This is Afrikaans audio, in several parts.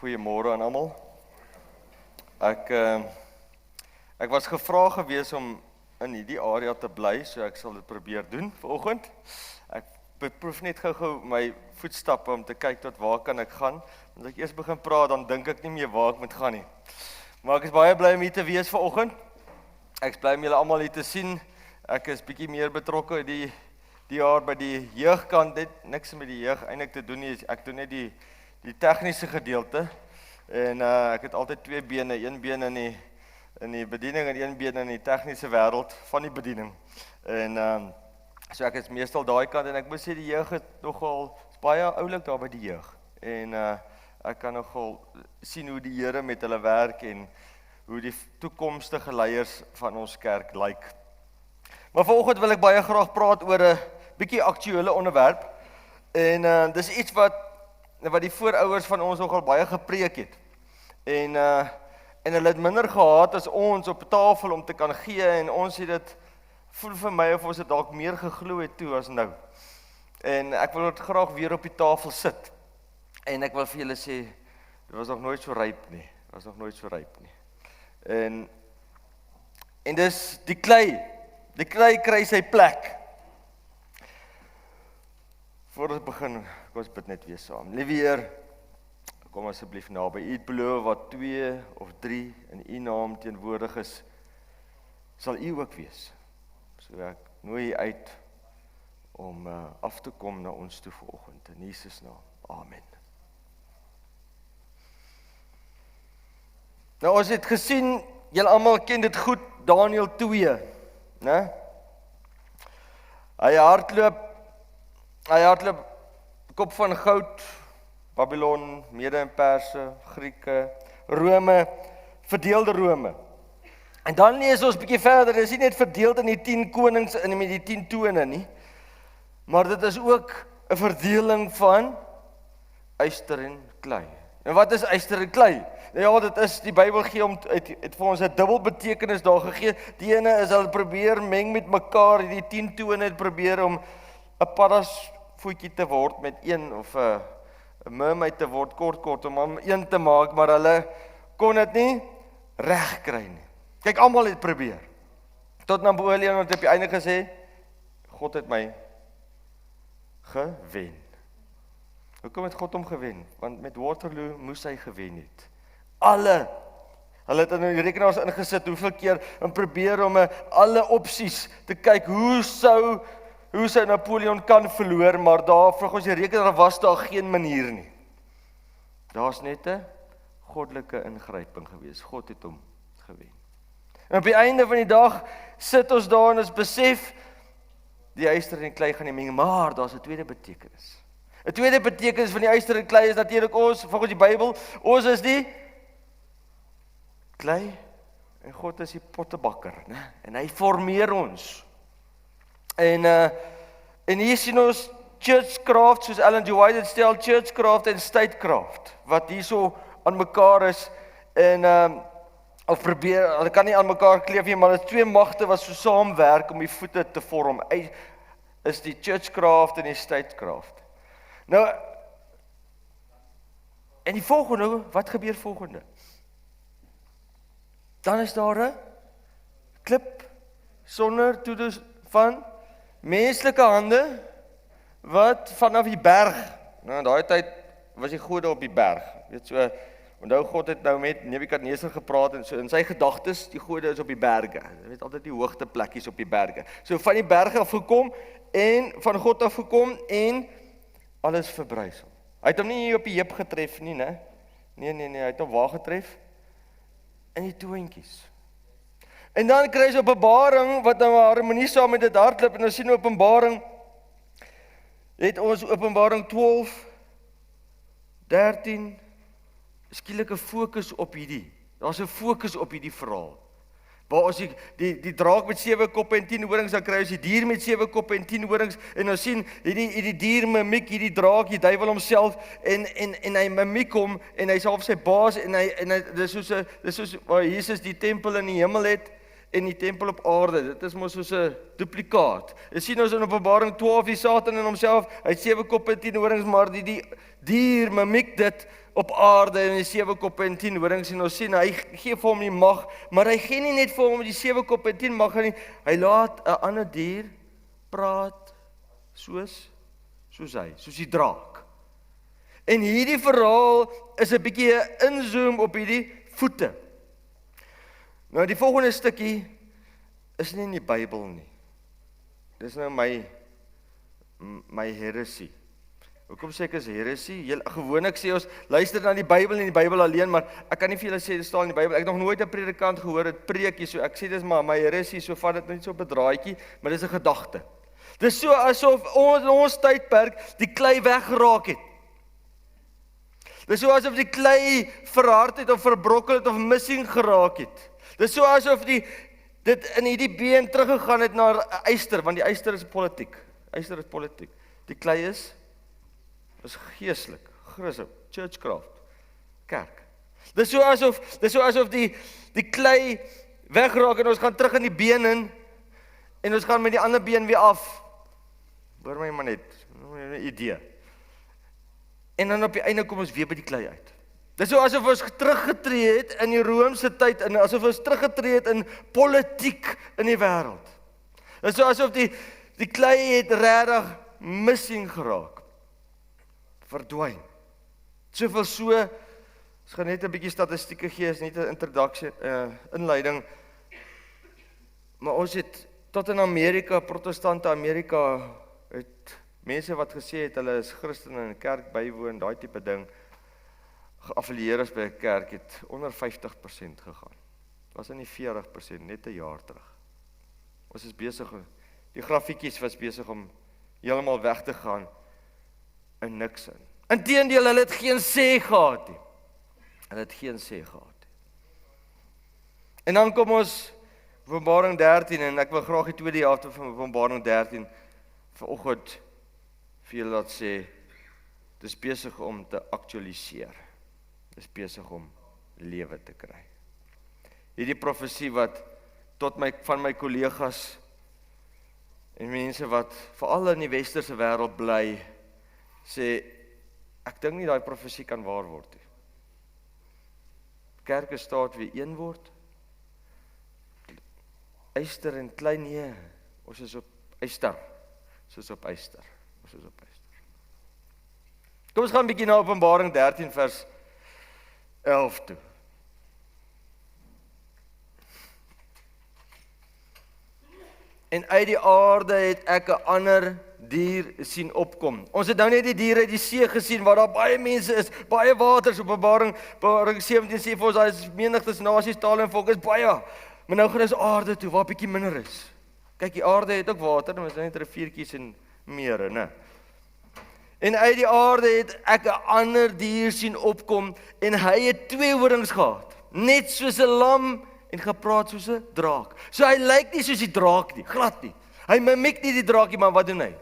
Goeiemôre aan almal. Ek was gevra gewees om in hierdie area te bly, so ek sal dit probeer doen vanoggend. Ek proef net gou my voetstappe om te kyk tot waar kan ek gaan. As ek eers begin praat, dan dink ek nie meer waar ek moet gaan nie. Maar ek is baie bly om hier te wees vanoggend. Ek is bly om julle almal hier te sien. Ek is bietjie meer betrokke die jaar by die jeugkant, dit niks met die jeug eintlik te doen nie. Ek doen net die tegniese gedeelte. En ek het altyd twee bene, een been in die bediening en een been in die tegniese wêreld van die bediening. En so ek is meestal daai kant en ek moet sê die jeug het nogal baie oulik daar by die jeug. En ek kan nogal sien hoe die Here met hulle werk en hoe die toekomstige leiers van ons kerk lyk. Maar vanoggend wil ek baie graag praat oor 'n bietjie aktuele onderwerp. En dis iets wat die voorouers van ons nogal baie gepreek het. En hulle het minder gehad as ons op tafel om te kan gee en ons het dit voel vir my of ons het dalk meer geglo het toe as nou. En ek wil dit graag weer op die tafel sit. En ek wil vir julle sê, dit was nog nooit so ryp nie. Dit was nog nooit so ryp nie. En dis die klei. Die klei kry sy plek. Voordat ons begin, kom ons bid net weer saam. Liewe Heer, kom asseblief naby. U het beloof wat 2 of 3 in u naam teenwoordig is, sal u ook wees. So ek nooi u uit om af te kom na ons toe vanoggend. In Jesus naam. Amen. Nou ons het gesien, julle almal ken dit goed, Daniël 2, né? Hy hardloop kop van goud, Babylon, Mede en Perse, Grieke, Rome, verdeelde Rome. En dan lees ons 'n bietjie verder, dit is nie net verdeeld in die 10 konings en met die 10 tone nie, maar dit is ook 'n verdeling van yster en klei. En wat is yster en klei? Ja, dit is, die Bybel gee het vir ons 'n dubbel betekenis daar gegee. Die ene is hulle probeer meng met mekaar, die 10 tone het probeer om 'n paddastoetjie te word met een of 'n mermaid te word, kort om hom een te maak, maar hulle kon dit nie reg kry nie. Kyk, almal het probeer. Tot Napoleon het op die einde gesê, God het my gewen. Hoekom het God hom gewen? Want met Waterloo moes hy gewen het. Hulle het in die rekenaars ingesit, hoeveel keer, en probeer om alle opsies te kyk, hoe sou Napoleon kan verloor, maar daar, volgens ons die rekenaar was daar geen manier nie. Daar's net 'n goddelike ingryping gewees. God het hom gewen. En op die einde van die dag sit ons daar en ons besef, die yster en klei gaan nie meng, maar daar's 'n tweede betekenis. 'n tweede betekenis van die yster en klei is natuurlik ons, volgens die Bybel, ons is die klei en God is die pottebakker, né? En hy formeer ons. En hier sien ons churchcraft, soos Ellen G. White het stel, churchcraft en statecraft, wat hier so aan mekaar is, en of probeer, hulle kan nie aan mekaar kleef nie, maar dit is 2 magte wat so saamwerk om die voete te vorm, is die churchcraft en die statecraft. Nou, en die volgende, wat gebeur volgende? Dan is daar 'n klip sonder toedoen van menslike hande wat vanaf die berg. Nou in daai tyd was die gode op die berg. Weet so, onthou God het nou met Nebukadneser gepraat en so in sy gedagtes, die gode is op die berge. Jy weet altyd die hoogte plekkies op die berge. So van die berge af gekom en van God af gekom en alles verbrysel. Hy het hom nie op die heup getref nie, né? Nee, hy het hom waar getref? In die toentjies. En dan kry jy Openbaring, wat nou harmonie saam met dit hardloop, en ons sien Openbaring, het ons Openbaring 12, 13, skielik 'n fokus op hierdie, daar's 'n fokus op hierdie verhaal, waar ons die draak met 7 koppe en 10 horings, dan kry ons die dier met 7 koppe en 10 horings, en ons sien, hierdie dier mimiek, hierdie draak, die duiwel homself, en hy mimiek hom, en hy is half sy baas, en hy dis soos waar Jesus die tempel in die hemel het, en die tempel op aarde. Dit is mos soos 'n duplikaat. Jy sien ons in Openbaring 12 die Satan in homself, hy het 7 koppe en 10 horings, maar die dier mimiek dit op aarde en die 7 koppe en 10 horings en ons sien hy gee vir hom die mag, maar hy gee nie net vir hom die 7 koppe en 10 mag nie, hy laat 'n ander dier praat soos hy, soos die draak. En hierdie verhaal is 'n bietjie 'n inzoom op hierdie voete. Nou die volgende stukkie is nie in die Bybel nie. Dis nou my heresie. Hoekom sê ek is heresie? Gewoonlik sê ons, luister na die Bybel en die Bybel alleen, maar ek kan nie vir julle sê, dit staan in die Bybel. Ek het nog nooit 'n predikant gehoor, dit preekie, so ek sê dis maar my heresie, so vat dit net so op 'n draadjie, maar dis 'n gedagte. Dis so asof ons tydperk die klei weggeraak het. Dis so asof die klei verhard het of verbrokkel het of missing geraak het. Dis so asof dit in hierdie been teruggegaan het na yster, want die yster is politiek. Yster is politiek. Die klei is geestelik, Christus, churchcraft, kerk. Dis so asof die klei wegraak en ons gaan terug in die been in en ons gaan met die ander been weer af. Hoor my maar net, 'n idee. En dan op die einde kom ons weer by die klei uit. Dis so asof ons teruggetree het in die Romeinse tyd, en asof ons teruggetree het in politiek in die wêreld. Dis so asof die klei het regtig missing geraak. Verdwyn. Soveel so, ons gaan net 'n bietjie statistieke gee, is net 'n introduksie, inleiding. Maar ons het tot in Amerika, protestante Amerika, het mense wat gesê het hulle is Christene in 'n kerk bywoon, daai tipe ding, geaffilieer is by 'n kerk, het onder 50% gegaan. Was in die 40%, net 'n jaar terug. Ons is besig, die grafietjies was besig om heeltemal weg te gaan in niks in. Inteendeel, hulle het geen sê gehad nie. Hulle het geen sê gehad nie. En dan kom ons Openbaring 13, en ek wil graag die tweede helfte van Openbaring 13 vanoggend vir julle laat sê, dis besig om te aktualiseer. Dis besig om lewe te kry. Hierdie profesie wat van my kollegas en mense wat veral in die westerse wêreld bly, sê, ek dink nie daai profesie kan waar word nie. Kerke staat weer een word. Yster en klein, nee, ons is op yster. Ons is op yster. Kom ons gaan 'n bietjie na Openbaring 13 vers 11 toe. En uit die aarde het ek 'n ander dier sien opkom. Ons het nou net die diere uit die see gesien, waar daar baie mense is, baie waters. Openbaring 17 sê vir ons, daar is menigtes nasies, tale en volke, is baie. Maar nou gaan ons aarde toe, waar bietjie minder is. Kyk, die aarde het ook water, maar dit is net riviertjies en mere, né? En uit die aarde het ek 'n ander dier sien opkom, en hy het 2 horings gehad, net soos 'n lam, en gepraat soos 'n draak. So hy lyk nie soos die draak nie, glad nie. Hy mimiek nie die draakie, maar wat doen hy?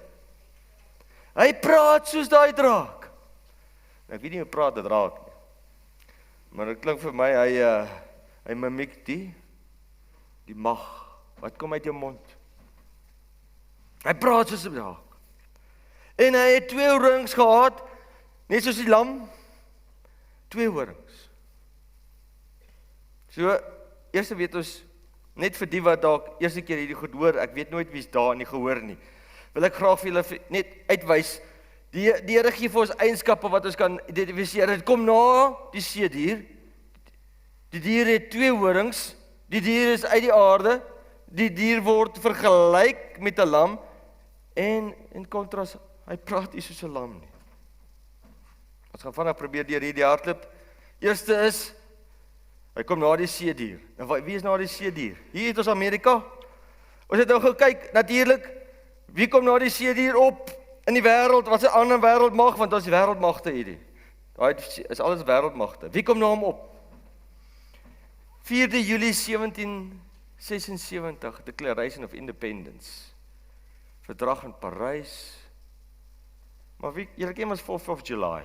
Hy praat soos daai draak. Ek weet nie hoe praat 'n draak nie, maar dit klink vir my, hy mimiek die mag, wat kom uit jou mond? Hy praat soos 'n draak. En hy het 2 horings gehad, net soos die lam, 2 horings. So, eers weet ons, net vir die wat dalk eerste keer hierdie goed hoor, ek weet nooit wie's daar in die gehoor nie, wil ek graag vir julle net uitwys, die Here gee vir ons eienskappe wat ons kan identifiseer. Dit kom na die seedier. Die dier het 2 horings, die dier is uit die aarde, die dier word vergelyk met 'n lam, en in kontras, hy praat nie soos 'n lam nie. Ons gaan vandag probeer deur hierdie hardloop. Eerste is, hy kom na die seedier. Nou, wie is na die seedier? Hier het ons Amerika. Ons het nou gekyk, natuurlik, wie kom na die seedier op in die wêreld? Wat is 'n ander wêreldmag? Want ons die wêreldmagte hierdie. Daai is alles wêreldmagte. Wie kom na hom op? 4 Julie 1776, Declaration of Independence. Verdrag in Parys. Maar julle ken mos 4th of July.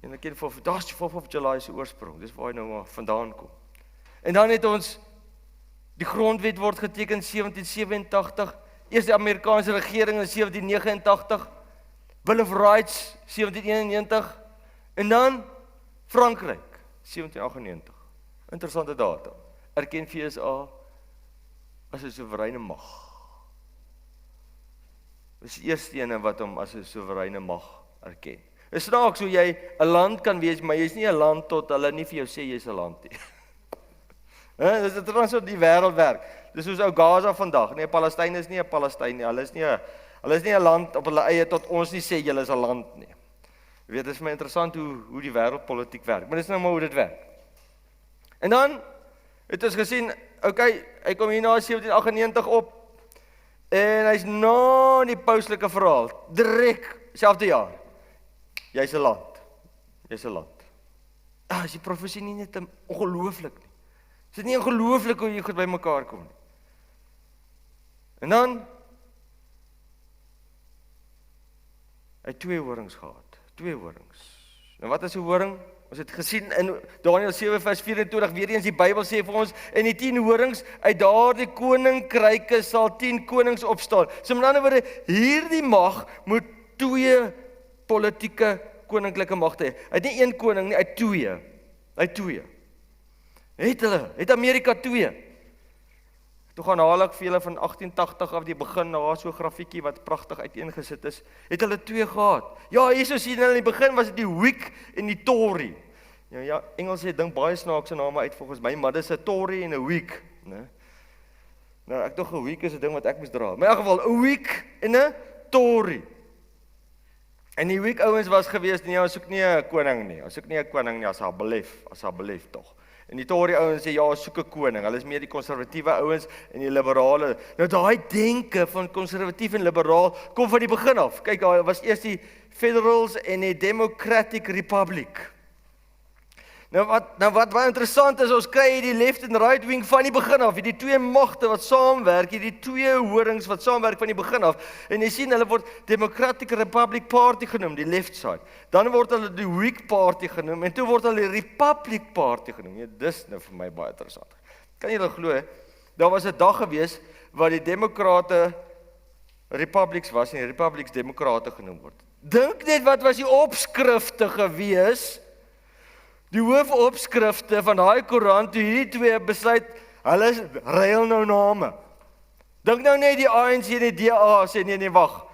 Julle ken 4th of July se oorsprong. Dis waar hy nou maar vandaan kom. En dan het ons Die grondwet word geteken in 1787, eers die Amerikaanse regering in 1789, Bill of Rights 1791, en dan Frankryk 1798. Interessante datum. Erken FSA as 'n soewereine mag. Dis die eerste ene wat hom as 'n soewereine mag erken. Dit snaaks hoe jy 'n land kan wees, maar jy's nie 'n land tot hulle nie vir jou sê jy's 'n land nie. Dis interessant hoe die wêreld werk. Dis soos ou Gaza vandag. Nee, Palestynë is nie 'n Palestyn nie. Hulle is nie 'n land op hulle eie tot ons nie sê julle is 'n land nie. Jy weet, dit is my interessant hoe die wêreldpolitiek werk. Maar dis nou maar hoe dit werk. En dan het ons gesien, okay, hy kom hier na 1798 op en hy's na die pauslike verhaal, direk selfde jaar. Jy's 'n land. Jy's 'n land. Is die profesie nie net ongelooflik nie? Is dit nie ongelooflik hoe jy goed by mekaar kom nie? En dan hy 2 horings gehad. 2 horings. Nou wat is 'n horing? Ons het gesien in Daniël 7 vers 24, weer eens die Bybel sê vir ons, en die 10 horings, uit daardie koninkryke sal 10 konings opstaan. So met ander woorde, hierdie mag moet 2 politieke koninklike magte hê. Hy het nie 1 koning nie, hy het 2. Hy het 2. Het Amerika 2. Toe gaan haal ek vir julle van 1880 af die begin, daar so 'n grafiekie wat pragtig uiteengesit is, het hulle 2 gehad. Ja, hierso sien hulle in die begin was dit die Whig en die Tory. Ja, Engels het ding baie snaakse name uit volgens my, maar dis 'n Tory en 'n Whig, né? Nou ek dink 'n Whig is 'n ding wat ek moes dra. Maar in elk geval 'n Whig en 'n Tory. En die Whig ouens was gewees, nee, ons soek nie 'n koning nie. Ons soek nie 'n koning nie, as haar belief tog. En die Tory ouens sê ja, ons soek 'n koning. Hulle is meer die konservatiewe ouens en die liberale. Nou daai denke van konservatief en liberaal kom van die begin af. Kyk, daar was eers die Federals en die Democratic Republic. Nou wat baie interessant is, ons kry die left en right wing van die begin af, die 2 magte wat saamwerk, die 2 horings wat saamwerk van die begin af, en jy sien, hulle word Democratic Republic Party genoem, die left side, dan word hulle die Whig Party genoem, en toe word hulle die Republic Party genoem. Ja, dis nou vir my baie interessant. Kan jy dit glo? Daar was 'n dag gewees, waar die Demokrate Republics was, en die Republics Demokrate genoem word. Dink net wat was die opskrifte gewees, die hoofopskrifte van daai koerant, toe hierdie 2 besluit, hulle ruil nou name. Dink nou net die ANC en die DA sê, nee, wag.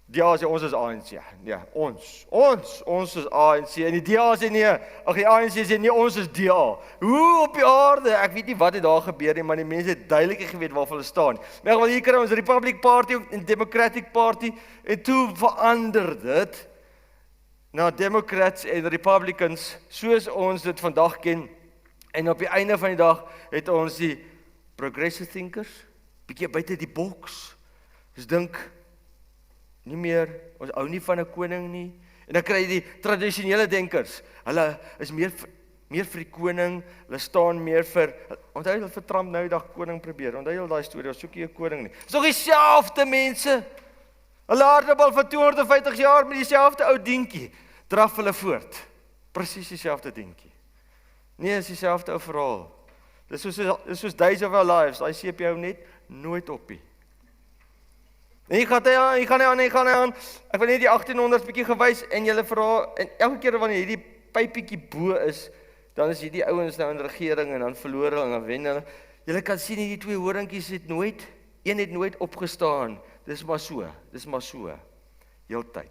DA sê, ons is ANC. Ja, ons is ANC. En die DA sê, nee, die ANC sê, nee, ons is DA. Hoe op die aarde? Ek weet nie wat het daar gebeur nie, maar die mense het duidelik geweet waarvan hulle staan. Maar hier kry ons Republic Party en Democratic Party, en toe verander dit na Democrats en Republicans, soos ons dit vandag ken, en op die einde van die dag het ons die progressive thinkers, bietjie buite die boks, dus dink, nie meer, ons hou nie van 'n koning nie, en dan kry jy die tradisionele denkers, hulle is meer vir die koning, hulle staan meer vir, onthou hulle vir Trump nou die dag koning probeer, onthou jy daai storie, ons soek nie 'n koning nie, is toch dieselfde mense, hulle hardloop vir 250 jaar met dieselfde ou dingetjie, draf hulle voort. Presies dieselfde dingetjie. Nee, is dieselfde ou verhaal. Dis soos Days of Our Lives, daai seep jou net nooit op nie. En jy gaan aan. Ek wil net die 1800s bietjie gewys en julle vra, en elke keer wanneer hierdie pypietjie bo is, dan is hierdie ouens nou in regering en dan verloor hulle en dan wen hulle. Julle kan sien hierdie 2 horingkies het nooit opgestaan. Dis maar so. Heeltyd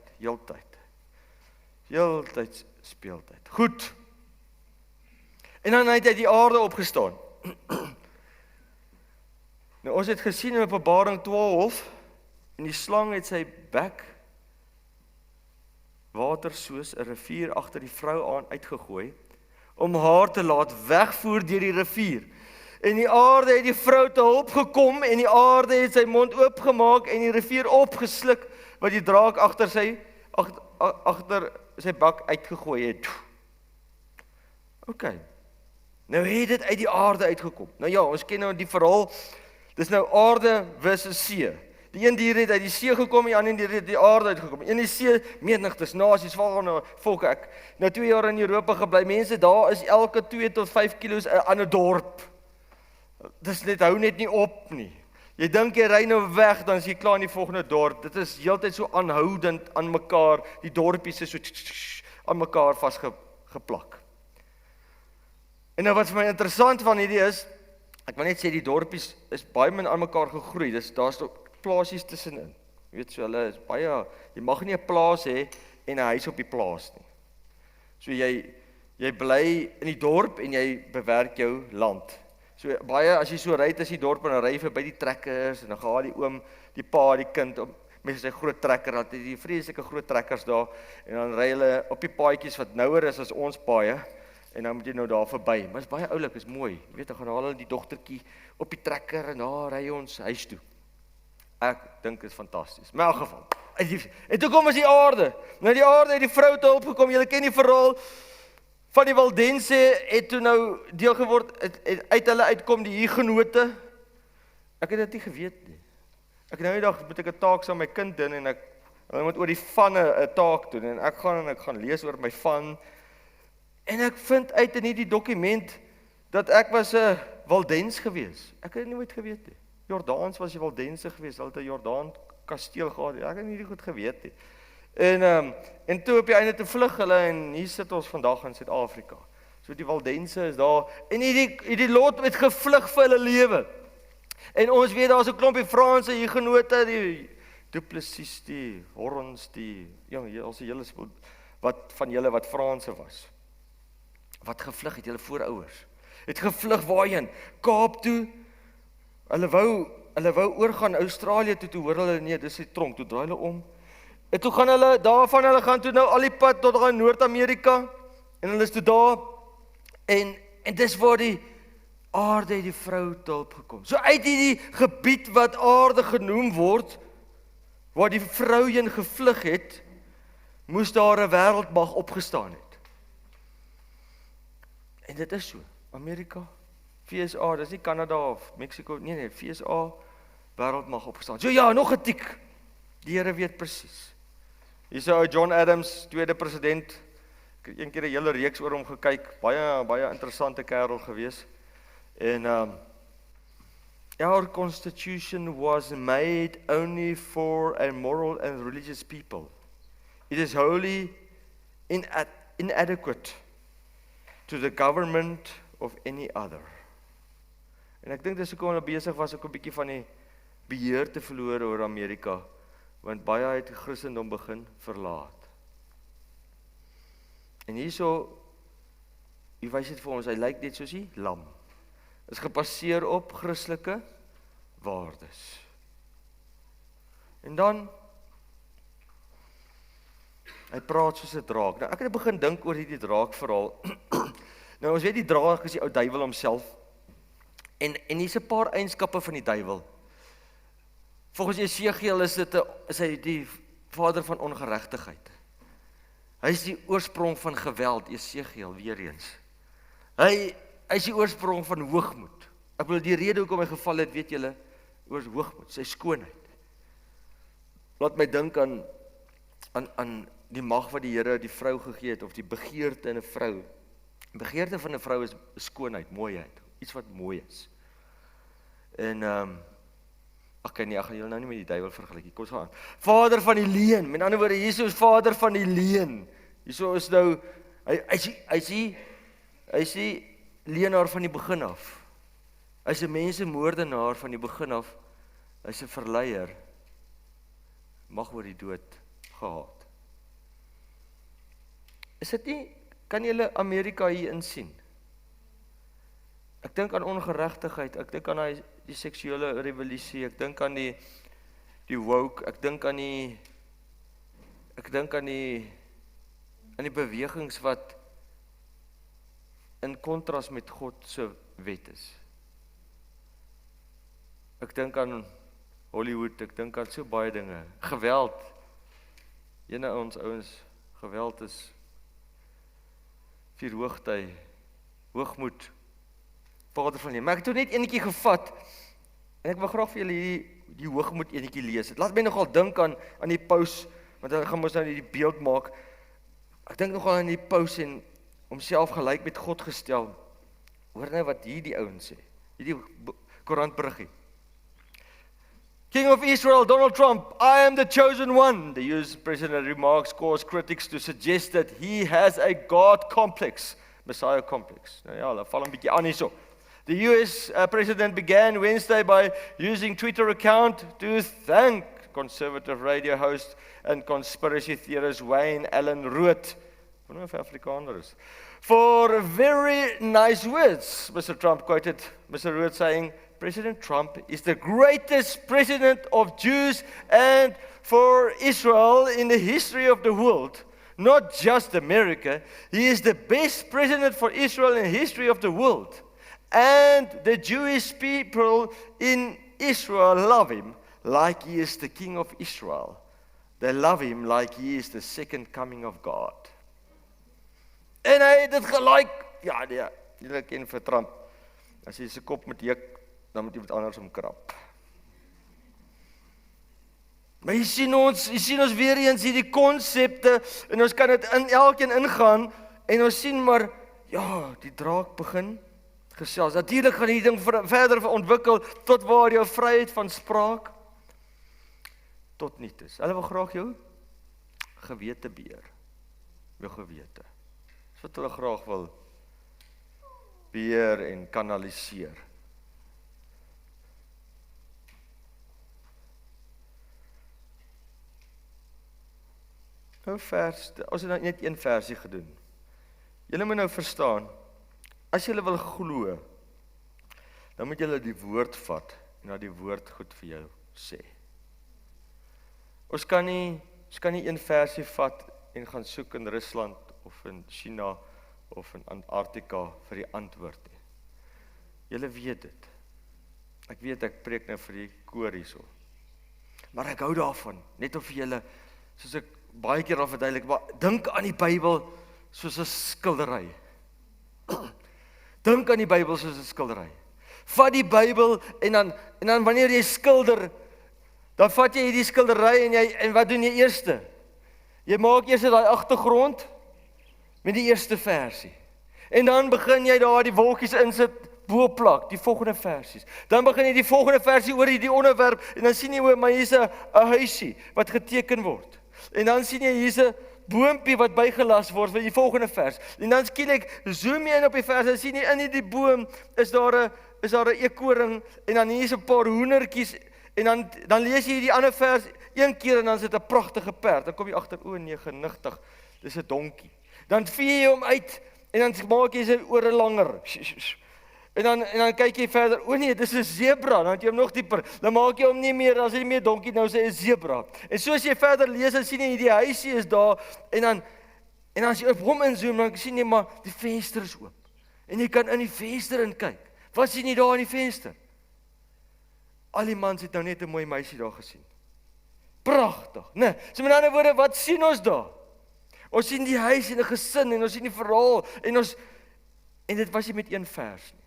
speeltyd. Goed. En dan het hy die aarde opgestaan. Nou ons het gesien in Openbaring 12, en die slang het sy bek water soos 'n rivier agter die vrou aan uitgegooi, om haar te laat wegvoer deur die rivier. En die aarde het die vrou te hulp gekom, en die aarde het sy mond oopgemaak, en die rivier opgesluk, wat die draak agter sy bak uitgegooi het. Ok, nou het dit uit die aarde uitgekom. Nou ja, ons ken nou die verhaal, dis nou aarde versus see. Die een dier het uit die see gekom, die ander dier het uit die aarde uitgekom. In die see, menigtes, nasies, volke, ek nou 2 jaar in Europa gebly, mense, daar is elke 2 tot 5 kilo's 'n ander dorp. Dis net, hou net nie op nie. Jy dink jy ry nou weg, dan is jy klaar in die volgende dorp. Dit is heeltyd so aanhoudend aan mekaar, die dorpies is so aan mekaar vasgeplak. En nou wat vir my interessant van hierdie is, ek wil net sê die dorpies is baie min aan mekaar gegroei, daar's ook plaasies tussenin. Jy weet so, hulle is baie, jy mag nie 'n plaas hê en 'n huis op die plaas nie. So jy bly in die dorp en jy bewerk jou land. So baie, as jy so ry tussen die dorp en dan ry jy verby die trekkers en dan gaan die oom, die pa, die kind met sy groot trekker, dan het die vreeslike groot trekkers daar en dan ry hulle op die paadjies wat nouer is as ons paaie en dan moet jy nou daar verby. Maar is baie oulik, is mooi. Jy weet, dan gaan hulle die dogtertjie op die trekker en daar ry ons huis toe. Ek dink dit is fantasties. Maar in elk geval. En toe kom ons die aarde. Nou die aarde het die vrou te hulp gekom. Julle ken die verhaal van die Waldense het toe nou deel geword uit hulle uitkom die Hugenote. Ek het dit nie geweet nie. Ek nou die dag moet ek 'n taak saam my kind doen en hulle moet oor die vanne 'n taak doen en ek gaan lees oor my van en ek vind uit in hierdie dokument dat ek was 'n Waldens gewees. Ek het dit nooit geweet nie. Jordaans was die Waldense gewees, hulle het 'n Jordaan kasteel gehad. Ek het nie goed geweet nie. En toe op die einde te vlug hulle en hier sit ons vandag in Suid-Afrika. So die Waldense is daar en hierdie lot het gevlug vir hulle lewe. En ons weet daar's 'n klompie Franse Hugenote, die Du Plessis, die Horons, ons hele wat van julle wat Franse was. Wat gevlug het, julle voorouders. Het gevlug waarheen? Kaap toe. Hulle wou oorgaan Australië toe hoor hulle nee, dis die tronk, toe draai hulle om. En toe gaan hulle gaan toe nou al die pad tot aan Noord-Amerika en hulle is toe daar en dis waar die aarde het die vrou te hulp gekom. So uit hierdie gebied wat aarde genoem word, waar die vrou heen gevlug het, moes daar 'n wêreldmag opgestaan het. En dit is so, Amerika, VSA, dis nie Kanada of Mexico, nee, VSA, wêreldmag opgestaan. So ja, nog 'n tik, die Here weet presies. Hier is John Adams, tweede president, ek het een keer 'n hele reeks oor hom gekyk, baie interessante kerel gewees. En our constitution was made only for a moral and religious people. It is wholly inadequate to the government of any other. En ek dink dis hoekom hulle besig was ook 'n bietjie van die beheer te verloor oor Amerika, want baie het Christendom begin verlaat. En hierso, hy wys dit vir ons, hy lyk net soos die lam. Is gebaseer op Christelike waardes. En dan, hy praat soos 'n draak. Nou ek het begin dink oor hierdie draak verhaal. Nou ons weet die draak is die ou duiwel homself. En hier's 'n paar eienskappe van die duiwel. Volgens Jesegiel is hy die vader van ongeregtigheid. Hy is die oorsprong van geweld, Jesegiel weer eens. Hy is die oorsprong van hoogmoed. Ek bedoel die rede hoekom hy geval het, weet julle, oor hoogmoed, sy skoonheid. Laat my dink aan die mag wat die Here die vrou gegee het, of die begeerte in 'n vrou. Die begeerte van 'n vrou is skoonheid, mooiheid, iets wat mooi is. En ek gaan julle nou nie met die duiwel vergelyk. Kom ons gaan aan. Vader van die leuen. Met ander woorde, Jesus is vader van die leuen. Hierso is nou hy is die leenaar van die begin af. Hy is 'n mensemoordenaar van die begin af. Hy is 'n verleier. Mag oor die dood gehaat. Is dit nie, kan julle Amerika hier insien? Ek dink aan ongeregtigheid, ek dink aan die seksuele revolusie, ek dink aan die woke, ek dink aan die bewegings wat in kontras met God se wet is. Ek dink aan Hollywood, ek dink aan so baie dinge. Geweld. Ons ouens, geweld is vierhoogtyd, hoogmoed, vader van die. Maar ek het toe net enetjie gevat, en ek wil graag vir julle die hoogmoed enetjie lees. Het laat my nogal dink aan die paus, want hy gaan ons nou die beeld maak. Ek dink nogal aan die paus en homself gelyk met God gestel. Hoor nou wat hier die ouens sê. hierdie koerantberiggie. King of Israel, Donald Trump, I am the chosen one. The US president remarks cause critics to suggest that he has a God complex, Messiah complex. Nou ja, hulle val 'n bietjie aan hierso. The US president began Wednesday by using Twitter account to thank conservative radio host and conspiracy theorist Wayne Allen Root, I don't know if Afrikaner is, for very nice words. Mr. Trump quoted Mr. Root saying, President Trump is the greatest president of Jews and for Israel in the history of the world, not just America. He is the best president for Israel in the history of the world. And the Jewish people in Israel love him like he is the king of Israel. They love him like he is the second coming of God. En hy het dit gelyk, ja nee, julle ken vir Trump, as hy sy kop met juk, dan moet iemand anders omkrap. Maar jy sien ons weer eens hierdie konsepte, en ons kan dit in elkeen ingaan, en ons sien maar, ja, die draak begin gesels. Natuurlijk gaan die ding verder ontwikkel, tot waar jou vryheid van spraak, tot niet is. Hulle wil graag jou gewete beheer, jou gewete. Dis wat hulle graag wil beheer en kanaliseer. Nou vers, ons het nou net een versie gedoen. Julle moet nou verstaan, as julle wil glo, dan moet julle die woord vat, en dat die woord goed vir jou sê. Ons kan nie een versie vat, en gaan soek in Rusland, of in China, of in Antarktika, vir die antwoord. Julle weet dit. Ek weet, ek preek nou vir die koor hierso. Maar ek hou daarvan, net of julle, soos ek baie keer al verduidelik, maar dink aan die Bybel soos 'n skildery. Dink aan die Bybel soos 'n skildery. Vat die Bybel en dan wanneer jy skilder, dan vat jy hierdie skildery en wat doen jy eerste? Jy maak eers daai agtergrond met die eerste versie. En dan begin jy daar die wolkies insit, bo-plak, die volgende versies. Dan begin jy die volgende versie oor die onderwerp en dan sien jy hoe maar hier's 'n huisie wat geteken word. En dan sien jy hier's 'n boompie wat bygelas word vir die volgende vers. En dan skielik zoom jy in op die vers en sien jy in die boom is daar 'n eekoring en dan hier's 'n paar hoendertjies en dan lees jy die ander vers een keer en dan is dit 'n pragtige perd. Dan kom jy agter, o nee, genigtig. Dis 'n donkie. Dan vee jy hom uit en dan maak jy sy ore langer. En dan kyk jy verder, o nee, dis 'n zebra, dan het jy hom nog dieper. Dan maak jy hom nie meer, as hy nie meer donkie nou sê 'n zebra. En soos jy verder lees, dan sien jy die huisie is daar en dan as jy op hom inzoom, dan sien jy maar die venster is oop. En jy kan in die venster in kyk. Wat sien jy daar in die venster? Al die mans het nou net 'n mooi meisie daar gesien. Pragtig, né? So met ander woorde, wat sien ons daar? Ons sien die huis en 'n gesin en ons sien die verhaal en dit was nie met een vers nie.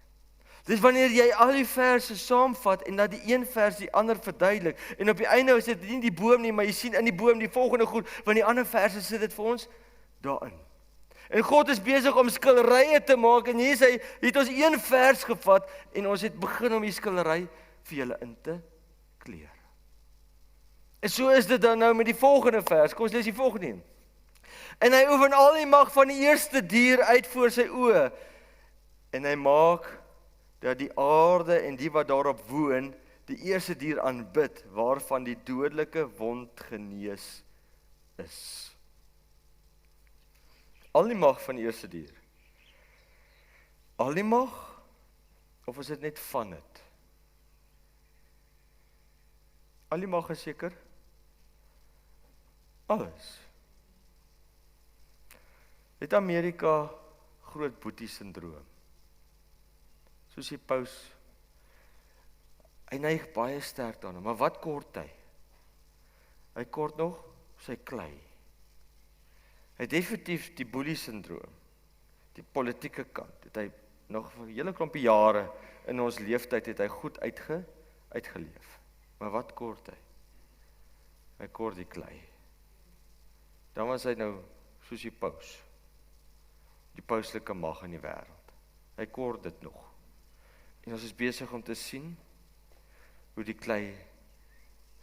Dis wanneer jy al die verse saamvat en dat die een vers die ander verduidelik en op die einde is dit nie die boom nie, maar jy sien in die boom die volgende goed, want die ander verse sit dit vir ons daarin. En God is besig om skilderye te maak en hier het ons een vers gevat en ons het begin om die skildery vir julle in te kleur. En so is dit dan nou met die volgende vers. Kom ons lees die volgende een. En hy oefen al die mag van die eerste dier uit voor sy oë en hy maak dat die aarde en die wat daarop woon, die eerste dier aanbid, waarvan die dodelike wond genees is. Al die mag van die eerste dier. Al die mag, of is dit net van het? Al die mag is seker? Alles. Het Amerika groot boetie syndroom? Soos die paus, hy neig baie sterk daarna, maar wat kort hy? Hy kort nog sy klei. Hy het definitief die boelie syndroom, die politieke kant, het hy nog vir 'n hele klompie jare in ons leeftyd het hy goed uitgeleef. Maar wat kort hy? Hy kort die klei. Dan was hy nou soos die pauslike mag in die wêreld. Hy kort dit nog. En ons is besig om te sien hoe die klei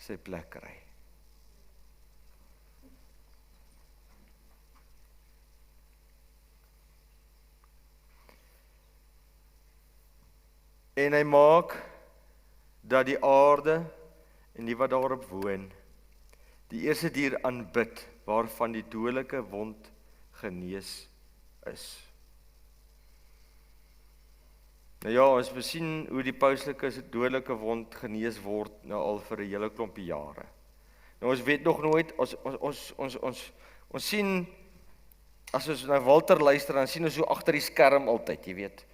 sy plek kry. En hy maak dat die aarde en die wat daarop woon, die eerste dier aanbid, waarvan die dodelike wond genees is. Nou ja, ons besien hoe die pauslike dodelike wond genees word nou al vir 'n hele klompie jare. Nou ons weet nog nooit, ons sien, as ons na Walter luister, dan sien ons hoe agter die skerm altyd, jy weet,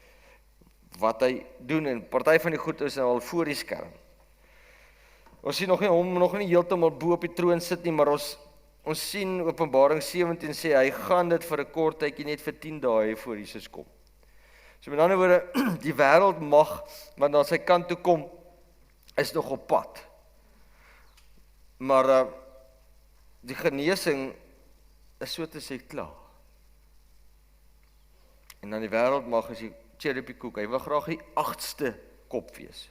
wat hy doen, en party van die goed is nou al voor die skerm. Ons sien hom nog nie heeltemal bo op die troon sit nie, maar ons sien Openbaring 17 sê, hy gaan dit vir 'n kort tydjie net vir 10 dae voor Jesus kom. So met ander woorde, die wêreld mag, wat na sy kant toe kom, is nog op pad. Maar die genesing is so te sê klaar. En dan die wêreld mag as die cherry op die koek, hy wil graag die 8ste kop wees.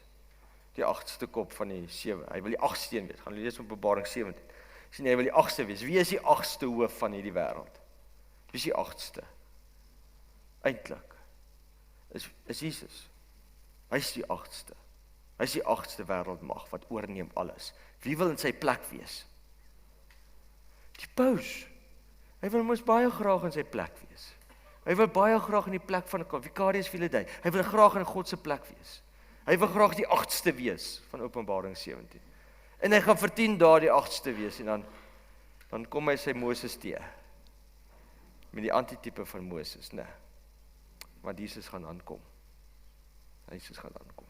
Die 8ste kop van die 7. Hy wil die 8ste een wees. Gaan lees Openbaring 17. Sien, hy wil die 8ste wees. Wie is die 8ste hoof van hierdie wêreld? Wie is die 8ste? Eintlik is Jesus. Hy is die 8ste. Hy is die 8ste wêreldmag wat oorneem alles. Wie wil in sy plek wees? Die paus. Hy wil mos baie graag in sy plek wees. Hy wil baie graag in die plek van Vicarius Philadelphia. Hy wil graag in God se plek wees. Hy wil graag die 8ste wees van Openbaring 17. En hy gaan vir 10 dae die 8ste wees en dan kom hy sy Moses teë. Met die antitype van Moses, né? Want Jesus gaan aankom. Jesus gaan aankom.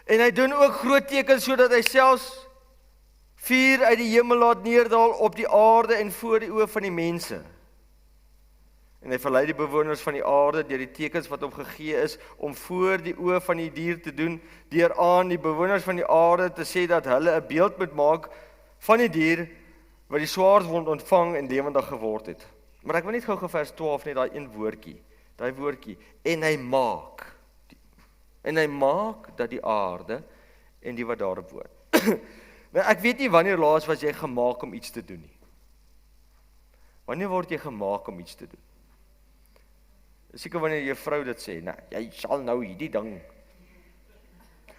En hy doen ook groot tekens sodat hy selfs vuur uit die hemel laat neerdal op die aarde en voor die oë van die mense. En hy verlei die bewoners van die aarde deur die tekens wat hom gegee is om voor die oë van die dier te doen, deur aan die bewoners van die aarde te sê dat hulle 'n beeld moet maak van die dier wat die swaardwond ontvang en lewendig geword het. Maar ek wil net gou vers 12 net daai een woordjie, en hy maak dat die aarde en die wat daarop woon. Nou, ek weet nie wanneer laas was jy gemaak om iets te doen nie. Wanneer word jy gemaak om iets te doen? Seker wanneer jou vrou dit sê, nou, jy sal nou hierdie ding.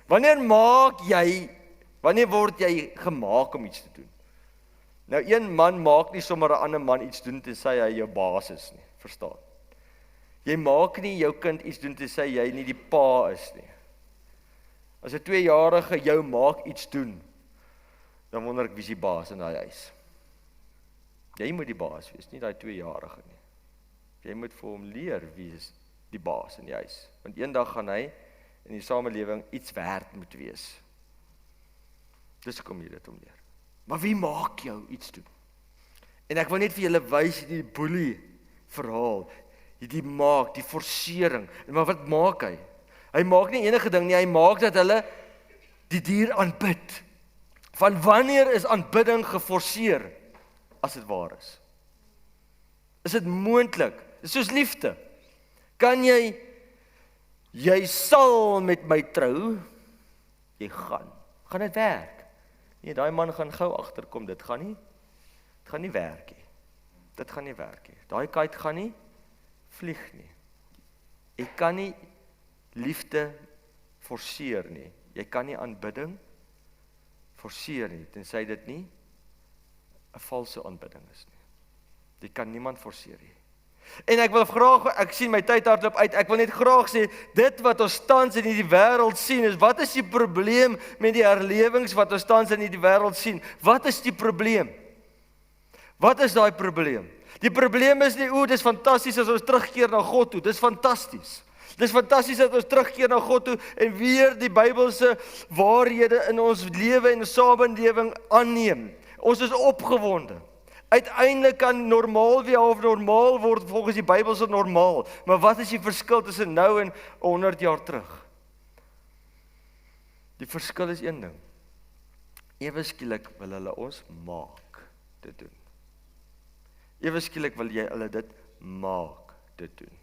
Wanneer word jy gemaak om iets te doen? Nou, een man maak nie sommer 'n ander man iets doen tensy hy jou baas is nie, verstaan? Jy maak nie jou kind iets doen tensy jy nie die pa is nie. As 'n 2-jarige jou maak iets doen, dan wonder ek wie is die baas in daai huis. Jy moet die baas wees, nie daai 2-jarige nie. Jy moet vir hom leer wie is die baas in die huis. Want eendag gaan hy in die samelewing iets werd moet wees. Dis kom jy dit om leer. Maar wie maak jou iets doen? En ek wil net vir julle wys die boelie verhaal, die forsering. Maar wat maak hy? Hy maak nie enige ding nie, hy maak dat hulle die dier aanbid. Van wanneer is aanbidding geforseer as dit waar is? Is dit moontlik? Dis soos liefde. Kan jy sal met my trou? Jy gaan dit werk? Nee, daai man gaan gou agterkom, dit gaan nie werk nie. Dit gaan nie werk nie. Daai kite gaan nie vlieg nie. Jy kan nie liefde forceer nie. Jy kan nie aanbidding forceer nie, tensy dit nie 'n valse aanbidding is nie. Jy kan niemand forceer nie. En ek wil graag, ek sien my tyd hardloop uit, ek wil net graag sê, dit wat ons tans in hierdie wêreld sien, is wat is die probleem met die herlewings wat ons tans in hierdie wêreld sien? Wat is die probleem? Wat is daai probleem? Die probleem is nie, dis fantasties as ons terugkeer na God toe, dis fantasties. Dis fantasties dat ons terugkeer na God toe en weer die Bybelse waarhede in ons lewe en samelewing aanneem. Ons is opgewonde. Uiteindelik kan normaal weer of normaal word volgens die Bybelse normaal. Maar wat is die verskil tussen nou en 100 jaar terug? Die verskil is een ding. Ewe skielik wil hulle ons maak dit doen. Ewe skielik wil jy hulle dit maak dit doen.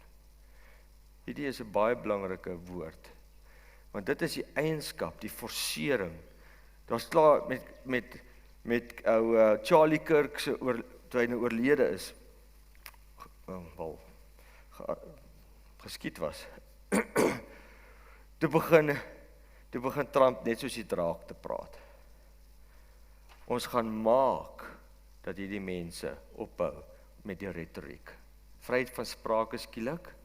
Hierdie is 'n baie belangrike woord. Want dit is die eienskap, die forsering. Daar's klaar met ou Charlie Kirk se toe hy nou oorlede is. Geskied was. Toe begin Trump net soos die draak te praat. Ons gaan maak dat hierdie mense ophou met die retoriek. Vryheid van sprake skielik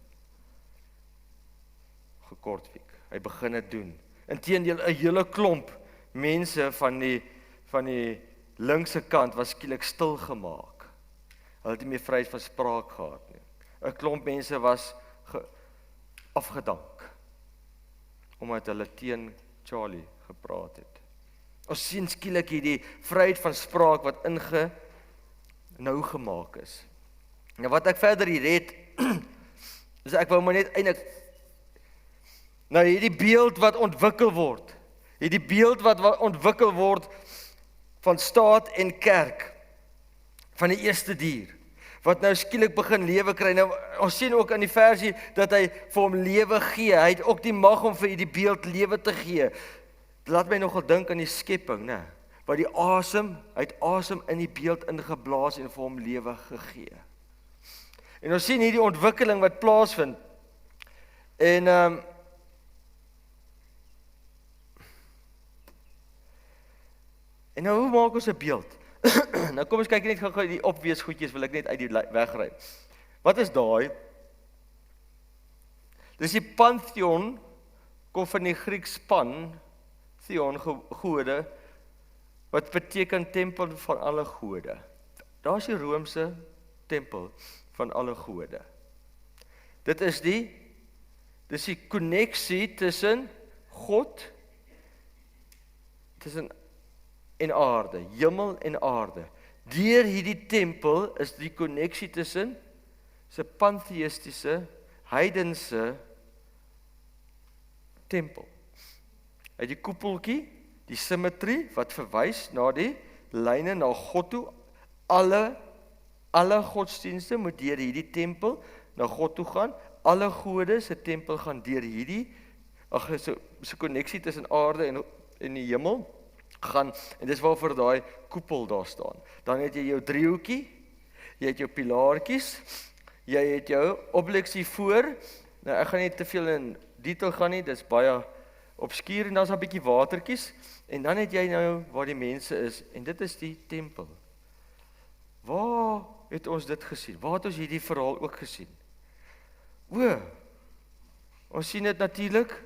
gekortwiek. Hy begin dit doen. Inteendeel 'n hele klomp mense van die linkse kant was skielik stil gemaak. Hulle het nie meer vryheid van spraak gehad nie. 'n Klomp mense was afgedank omdat hulle teen Charlie gepraat het. Ons sien skielik hierdie vryheid van spraak wat nou gemaak is. Nou wat ek verder hier het, is ek wou maar net eintlik nou hierdie beeld wat ontwikkel word. Hierdie beeld wat ontwikkel word van staat en kerk, van die eerste dier, wat nou skielik begin lewe kry. Nou, ons sien ook in die versie dat hy vir hom lewe gee. Hy het ook die mag om vir hierdie beeld lewe te gee. Laat my nogal dink aan die skepping, né? Waar die hy het asem in die beeld ingeblaas en vir hom lewe gegee. En ons sien hierdie ontwikkeling wat plaasvind. En nou hoe maak ons 'n beeld? Nou kom ons kyk net gou die obvious goedjies, wil ek net uit die weg ry. Wat is daai? Dis die pantheon, kom van die Grieks pan, theon, gode, wat beteken tempel van alle gode. Daar is die Romeinse tempel van alle gode. Dit is die konneksie tussen God, tussen en aarde, hemel en aarde. Deur hierdie tempel is die konneksie tussen se pantheïstiese, heidense tempel. Uit die koepeltjie, die simmetrie wat verwys na die lyne na God toe. Alle godsdienste moet deur hierdie tempel na God toe gaan. Alle gode se tempel gaan deur hierdie se konneksie tussen aarde en die hemel gaan, en dis waarvoor daai koepel daar staan. Dan het jy jou driehoekie, jy het jou pilaartjies, jy het jou obleksie voor. Nou ek gaan nie te veel in detail gaan nie, dis baie obskuur, en daar's 'n bietjie watertjies, en dan het jy nou waar die mense is, en dit is die tempel. Waar het ons dit gesien? Waar het ons hierdie verhaal ook gesien? Ons sien dit natuurlik.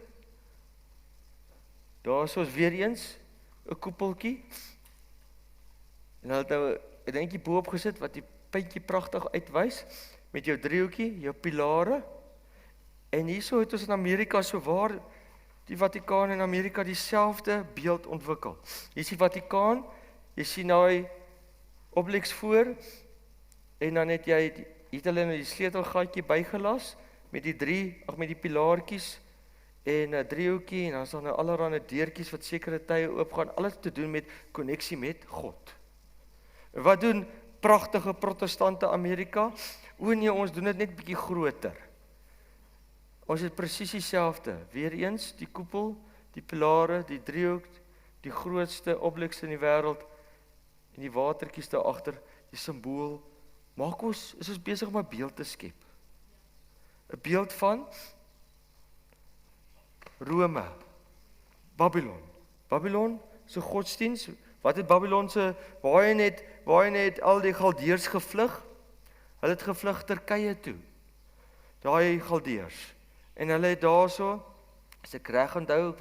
Daar is ons weer eens 'n koepeltjie. En hulle het nou 'n dingetjie bo-op gesit wat die puntjie pragtig uitwys met jou driehoekie, jou pilare. En hierso het ons in Amerika so waar die Vatikaan en Amerika dieselfde beeld ontwikkel. Hier is die Vatikaan, jy sien nou obleks voor, en dan het hulle nou die sleutelgatjie bygelas met die pilaartjies en 'n driehoekie, en dan is daar nou allerlei deurtjies wat sekere tye oopgaan, alles te doen met koneksie met God. Wat doen pragtige protestante Amerika? Nee, ons doen dit net bietjie groter. Ons het presies dieselfde. Weereens die koepel, die pilare, die driehoek, die grootste obleks in die wêreld, en die watertjies daar agter, die simbool. Is ons besig om 'n beeld te skep. 'n Beeld van Rome, Babylon se godsdiens. Wat het Babylon se, waar het al die Galdeërs gevlug? Hulle het gevlug Turkye toe. Daai Galdeërs. En hulle het daarso, as ek reg onthou,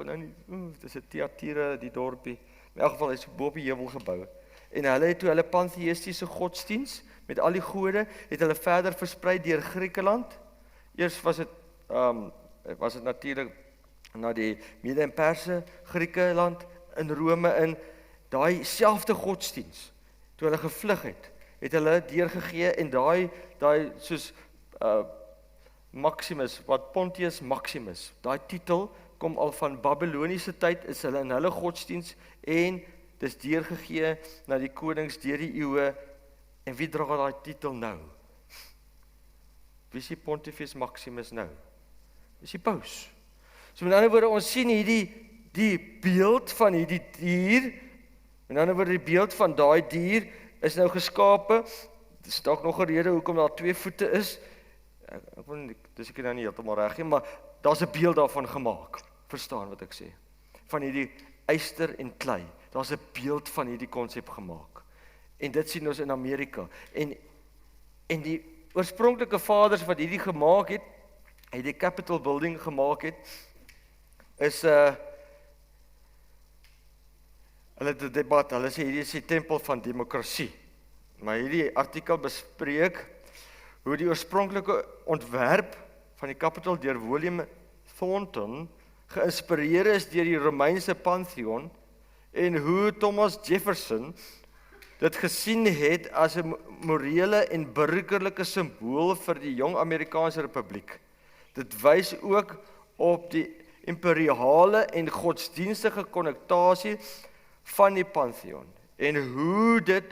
dis 'n Thyatira, die dorpie. In elk geval is bo op die heuwel gebou. En hulle het toe hulle pantheïstiese godsdiens met al die gode, het hulle verder versprei deur Griekeland. Eers was dit natuurlik na die Mede en Perse, Griekeland, in Rome, in daai selfde godsdiens. Toe hulle gevlug het hulle deurgegee, en daai soos Maximus, wat Pontius Maximus, daai titel kom al van Babyloniese tyd, is hulle in hulle godsdiens, en dis deurgegee na die konings deur die eeue. En wie dra daai titel nou? Wie is die Pontifex Maximus nou? Dis die paus. So met ander woorde, ons sien die beeld van hierdie dier, met ander woorde, die beeld van daai dier is nou geskape. Dis dalk nog 'n rede hoekom daar 2 voete is. Ek wil nie, dis ek nou nie heeltemal reg nie, maar daar's 'n beeld daarvan gemaak. Verstaan wat ek sê? Van hierdie yster en klei. Daar's 'n beeld van hierdie konsep gemaak. En dit sien ons in Amerika. En die oorspronklike vaders wat hierdie gemaak het, die Capitol Building gemaak het, is hulle het 'n debat, hulle sê hierdie is die tempel van demokrasie. Maar hierdie artikel bespreek hoe die oorspronklike ontwerp van die Capitol deur William Thornton geïnspireer is deur die Romeinse Pantheon en hoe Thomas Jefferson dit gesien het as 'n morele en burgerlike simbool vir die jong Amerikaanse Republiek. Dit wys ook op die imperiale en godsdienstige konnektasie van die Pantheon en hoe dit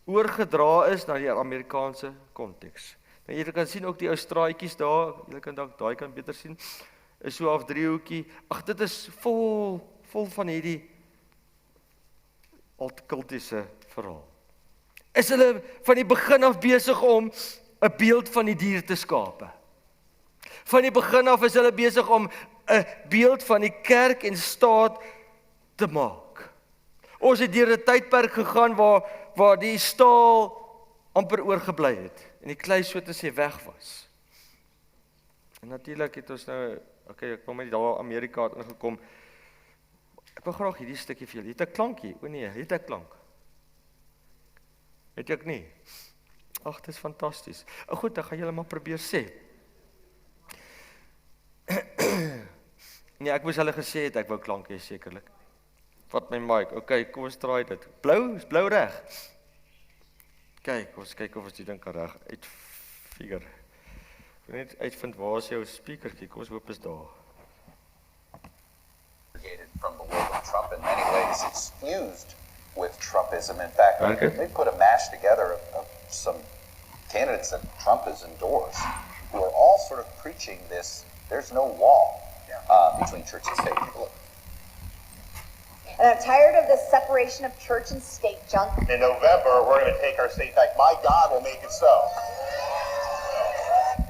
oorgedra is na die Amerikaanse konteks. Nou jy kan sien ook die ou straatjies daar, jy kan dalk daai kan beter sien, is so af driehoekie. Ag, dit is vol van hierdie altkultiese verhaal. Is hulle van die begin af besig om 'n beeld van die dier te skape? Van die begin af is hulle besig om 'n beeld van die kerk en staat te maak. Ons het deur 'n tydperk gegaan waar die staal amper oorgebly het en die klei so te sê weg was. En natuurlik het ons nou, ek kom met daar Amerika het ingekom. Ek wil graag hierdie stukkie vir julle. Het 'n klankie? O nee, het 'n klank. Weet ek nie. Ag, dit is fantasties. Goed, dan gaan julle maar probeer sê. Nee, ek moes hulle gesê het ek wou klank hê sekerlik. Vat my mic. Okay, kom ons draai dit. Blou, is blou reg? Kyk, ons kyk of ons die ding kan reg uitfigure. Ek wil net uitvind waar is jou speakertjie. Kom ons hoop is daar. From the world of Trump in many ways, it's fused with Trumpism. In fact, Okay. they put a mash together of some candidates that Trump has endorsed, who are all sort of preaching this, there's no wall between church and state. Look. And I'm tired of this separation of church and state junk. In November, we're going to take our state back. My God will make it so.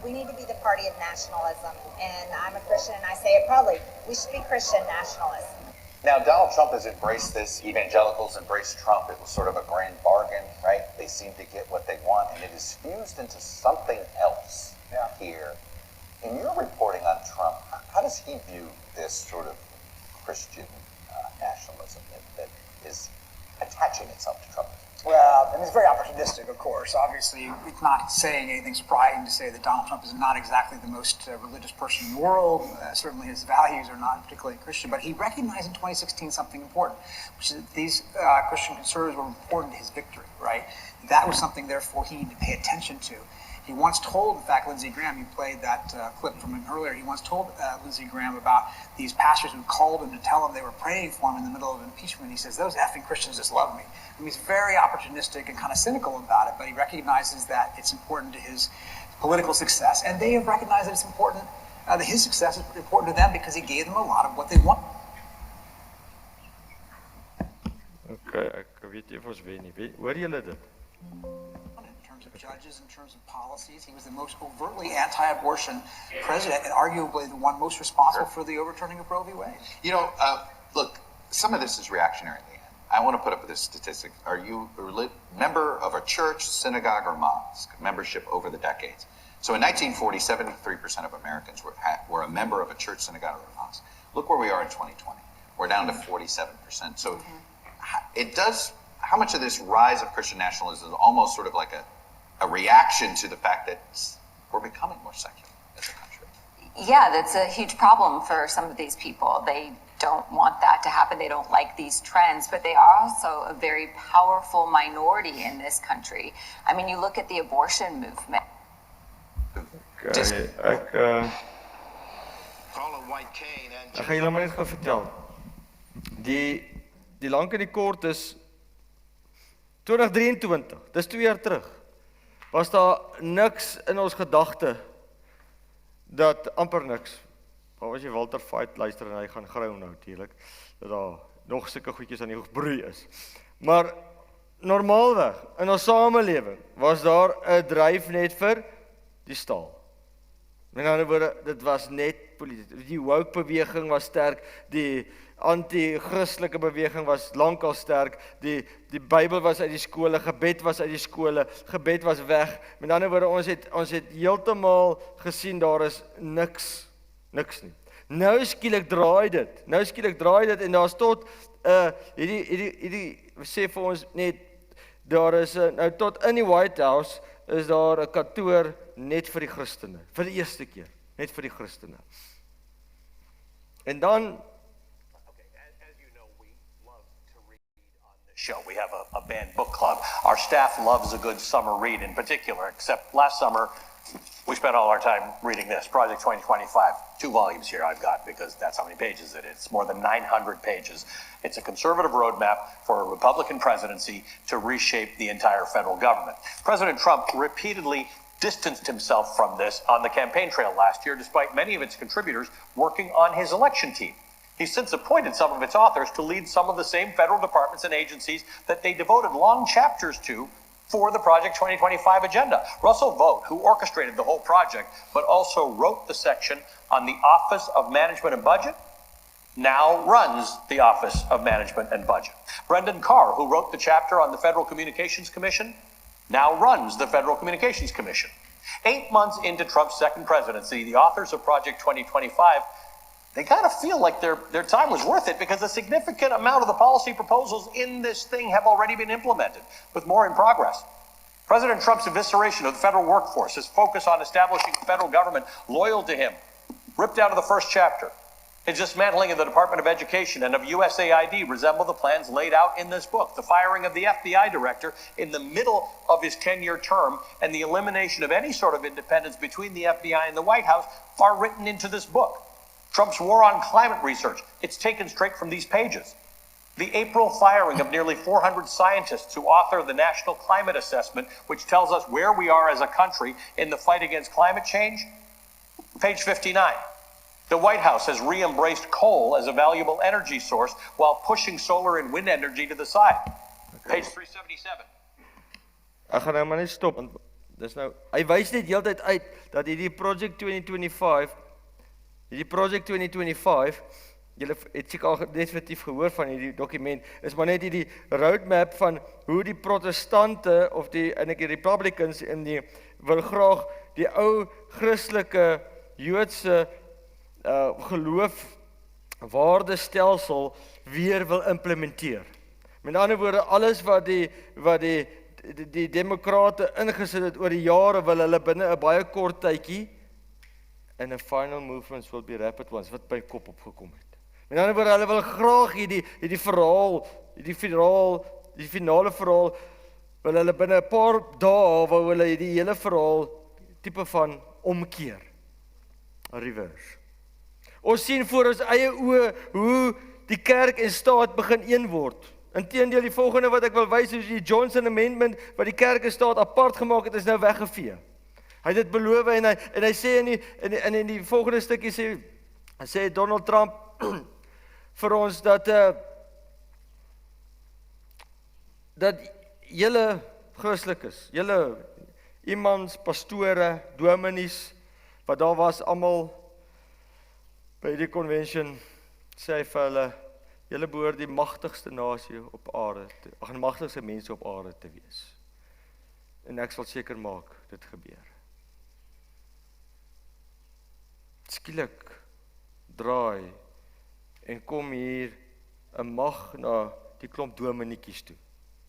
We need to be the party of nationalism. And I'm a Christian and I say it proudly. We should be Christian nationalists. Now, Donald Trump has embraced this. Evangelicals embraced Trump. It was sort of a grand bargain, right? They seem to get what they want, and it is fused into something else here. In your reporting on Trump, how does he view this sort of Christian nationalism that is attaching itself to Trump? Well, and it's very opportunistic, of course. Obviously, it's not saying anything surprising to say that Donald Trump is not exactly the most religious person in the world. Certainly his values are not particularly Christian, but he recognized in 2016 something important, which is that these Christian conservatives were important to his victory, right? That was something, therefore, he needed to pay attention to. He once told, in fact, Lindsey Graham, you played that clip from him earlier, he once told Lindsey Graham about these pastors who called him to tell him they were praying for him in the middle of impeachment. He says, those effing Christians just love me. I mean, he's very opportunistic and kind of cynical about it, but he recognizes that it's important to his political success. And they have recognized that it's important, that his success is important to them because he gave them a lot of what they want. Okay, ek weet nie of ons weet nie. Hoor julle dit? In terms of judges, in terms of policies, he was the most overtly anti-abortion president and arguably the one most responsible for the overturning of Roe v. Wade. You know, look, some of this is reactionary. I want to put up this statistic. Are you a member of a church, synagogue, or mosque? Membership over the decades. So in 1940, 73% of Americans were a member of a church, synagogue, or a mosque. Look where we are in 2020. We're down to 47%. So it does, how much of this rise of Christian nationalism is almost sort of like a reaction to the fact that we're becoming more secular as a country? Yeah, that's a huge problem for some of these people. They don't want that to happen. They don't like these trends, but they are also a very powerful minority in this country. I mean, you look at the abortion movement. Okay, ek gaan julle maar net gou vertel. Die lank en die kort is 2023, dis 2 jaar terug. Was daar niks in ons gedagte dat amper niks Maar as jy Walter Fight luister en hy gaan grou nou natuurlik, dat daar nog sulke goedjies aan die broei is. Maar normaalweg, in ons samelewing, was daar 'n dryf net vir die staal. Met ander woorde, dit was net politiek. Die woke beweging was sterk, die anti-Christelike beweging was lankal sterk, die Bybel was uit die skole, gebed was uit die skole, gebed was weg. Met ander woorde, ons het heeltemal gesien, daar is niks nie. Nou skielik draai dit, en daar's tot, hierdie sê vir ons net, daar is, nou tot in die White House, is daar 'n kantoor net vir die Christene, vir die eerste keer, net vir die Christene. En dan, show. We have a banned book club. Our staff loves a good summer read in particular, except last summer we spent all our time reading this, Project 2025. 2 volumes here I've got because that's how many pages it is. It's more than 900 pages. It's a conservative roadmap for a Republican presidency to reshape the entire federal government. President Trump repeatedly distanced himself from this on the campaign trail last year, despite many of its contributors working on his election team. He's since appointed some of its authors to lead some of the same federal departments and agencies that they devoted long chapters to for the Project 2025 agenda. Russell Vought, who orchestrated the whole project, but also wrote the section on the Office of Management and Budget, now runs the Office of Management and Budget. Brendan Carr, who wrote the chapter on the Federal Communications Commission, now runs the Federal Communications Commission. 8 months into Trump's second presidency, the authors of Project 2025, they kind of feel like their time was worth it because a significant amount of the policy proposals in this thing have already been implemented, with more in progress. President Trump's evisceration of the federal workforce, his focus on establishing a federal government loyal to him, ripped out of the first chapter. His dismantling of the Department of Education and of USAID resemble the plans laid out in this book. The firing of the FBI director in the middle of his 10-year term and the elimination of any sort of independence between the FBI and the White House are written into this book. Trump's war on climate research, it's taken straight from these pages. The April firing of nearly 400 scientists who author the National Climate Assessment, which tells us where we are as a country in the fight against climate change. Page 59. The White House has re-embraced coal as a valuable energy source while pushing solar and wind energy to the side. Page 377. Ek gaan nou maar net stop, want dis nou, hy wys net heeltyd uit, dat hierdie Project 2025, julle het seker al definitief gehoor van hierdie dokument, is maar net hierdie roadmap van hoe die protestante, of die Republicans, wil graag die ou Christelike, Joodse geloof, waardestelsel weer wil implementeer. Met ander woorde, alles wat die demokrate ingesit het oor die jare, wil hulle binne 'n baie kort tydjie, and the final movements will be rapid ones, wat by kop opgekom het. Met ander woorde, hulle wil graag hierdie verhaal, die finale verhaal, wil hulle binne 'n paar dae, wou hulle die hele verhaal tipe van omkeer. Reverse. Ons sien voor ons eie oë hoe die kerk en staat begin een word. Inteendeel, die volgende wat ek wil wys is die Johnson Amendment, wat die kerk en staat apart gemaak het, is nou weggevee. Hy het dit beloof en hy sê in die volgende stukkie sê Donald Trump vir ons dat julle Christelikes, julle imams, pastore, dominees, wat daar was almal by die convention, sê hy vir hulle, julle behoort die magtigste nasie op aarde, die magtigste mense op aarde te wees. En ek sal seker maak, dit gebeur. Skielik draai en kom hier 'n mag na die klomp domineetjies toe,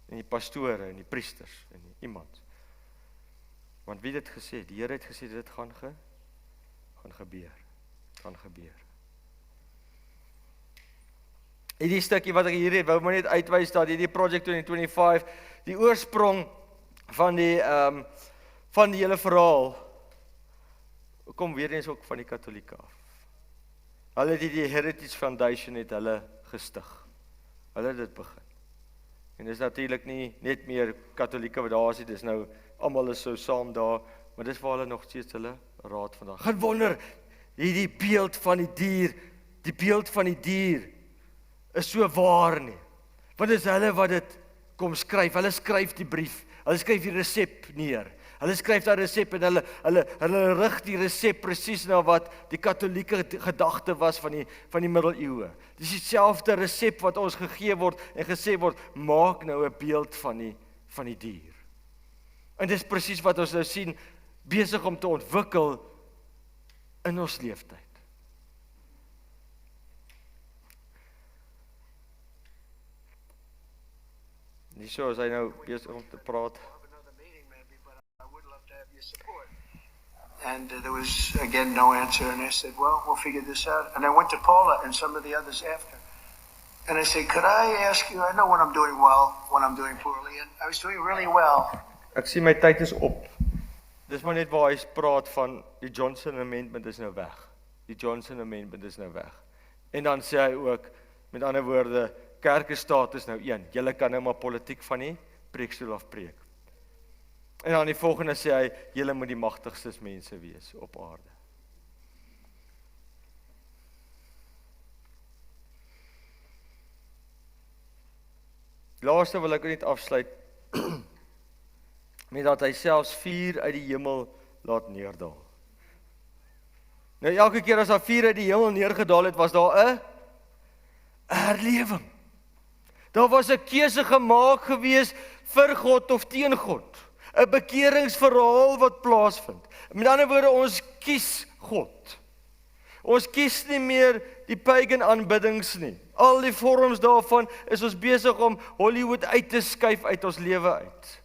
en die pastore en die priesters en iemand. Want wie het dit gesê? Die Here het gesê dit gaan gebeur. Hierdie stukkie wat ek hier het, wou maar net uitwys dat hierdie Project 2025, die oorsprong van die hele verhaal, kom weer eens ook van die Katolieke af. Hulle het die Heritage Foundation het hulle gestig. Hulle het dit begin. En dis natuurlik nie net meer Katolieke wat daar is, dis nou, almal is so saam daar, maar dis waar hulle nog steeds hulle raad vandaan. Gaan wonder, hierdie beeld van die beeld van die dier is so waar nie. Want dis hulle wat dit kom skryf. Hulle skryf die brief. Hulle skryf die resep neer. Hulle skryf daai resep en hulle rig die resep presies na wat die katolieke gedagte was van die middeleeue. Dis dieselfde resep wat ons gegee word en gesê word, maak nou 'n beeld van die dier. En dis presies wat ons nou sien besig om te ontwikkel in ons leeftyd. Nie so as hy nou besig om te praat. And there was, again, no answer. And I said, well, we'll figure this out. And I went to Paula and some of the others after. And I said, could I ask you, I know when I'm doing well, when I'm doing poorly, and I was doing really well. Ek sien my tyd is op. Dis maar net waar hy praat van die Johnson Amendment is nou weg. Die Johnson Amendment is nou weg. En dan sê hy ook, met ander woorde, kerkestaat is nou een. Julle kan nou maar politiek van die preekstoel af preek. En dan die volgende sê hy, julle moet die magtigstes mense wees op aarde. Laaste wil ek net afsluit, met dat hy selfs vuur uit die hemel laat neerdal. Nou elke keer as daar vuur uit die hemel neergedaal het, was daar 'n herlewing. Daar was 'n keuse gemaak gewees vir God of teen God. 'n Bekeringsverhaal wat plaasvind. Met ander woorde, ons kies God. Ons kies nie meer die pagan aanbiddings nie. Al die vorms daarvan is ons besig om Hollywood uit te skuif uit ons lewe uit.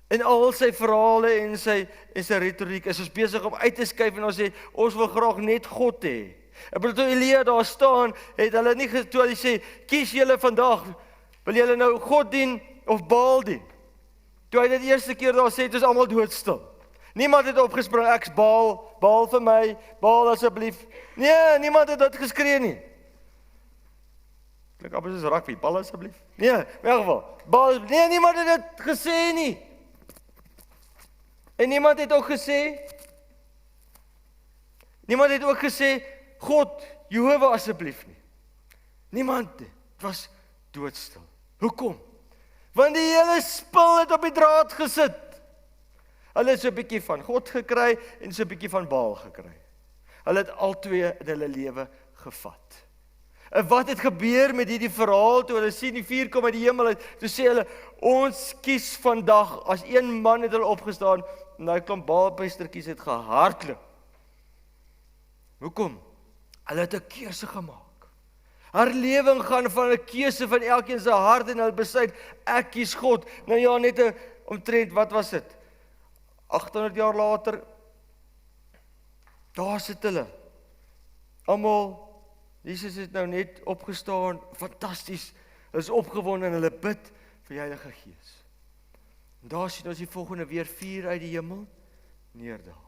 En al sy verhale en sy retoriek is ons besig om uit te skuif en ons sê, ons wil graag net God hê. En toe Elia daar staan, het hulle nie toe hy sê, kies julle vandag, wil julle nou God dien of Baal dien? Toe hy dit eerste keer daar sê, het ons almal doodstil. Niemand het opgespring, ek's Baal, Baal vir my, Baal asseblief. Nee, niemand het dit geskree nie. Klink amper soos rugby, Baal asseblief. Nee, in elk geval, Baal, nee, niemand het dit gesê nie. En niemand het ook gesê, God, Jehovah asseblief nie. Niemand, dit was doodstil. Hoekom? Want die hele spul het op die draad gesit. Hulle het so 'n bietjie van God gekry en so 'n bietjie van Baal gekry. Hulle het albei in hulle lewe gevat. En wat het gebeur met hierdie verhaal toe hulle sien die vuur kom uit die hemel uit? Toe sê hulle, ons kies vandag, as een man het hulle opgestaan, en daai klomp Baalpriestertjies het gehardloop. Hoekom? Hulle het 'n keuse gemaak. Herlewing gaan van 'n keuse van elkeen se hart en hulle besluit, ek kies God. Nou ja, net 'n omtrent, wat was dit? 800 jaar later, daar sit hulle. Almal, Jesus het nou net opgestaan, fantasties, hulle is opgewonde en hulle bid vir die Heilige Gees. En daar sien ons die volgende weer vuur uit die hemel neerdal.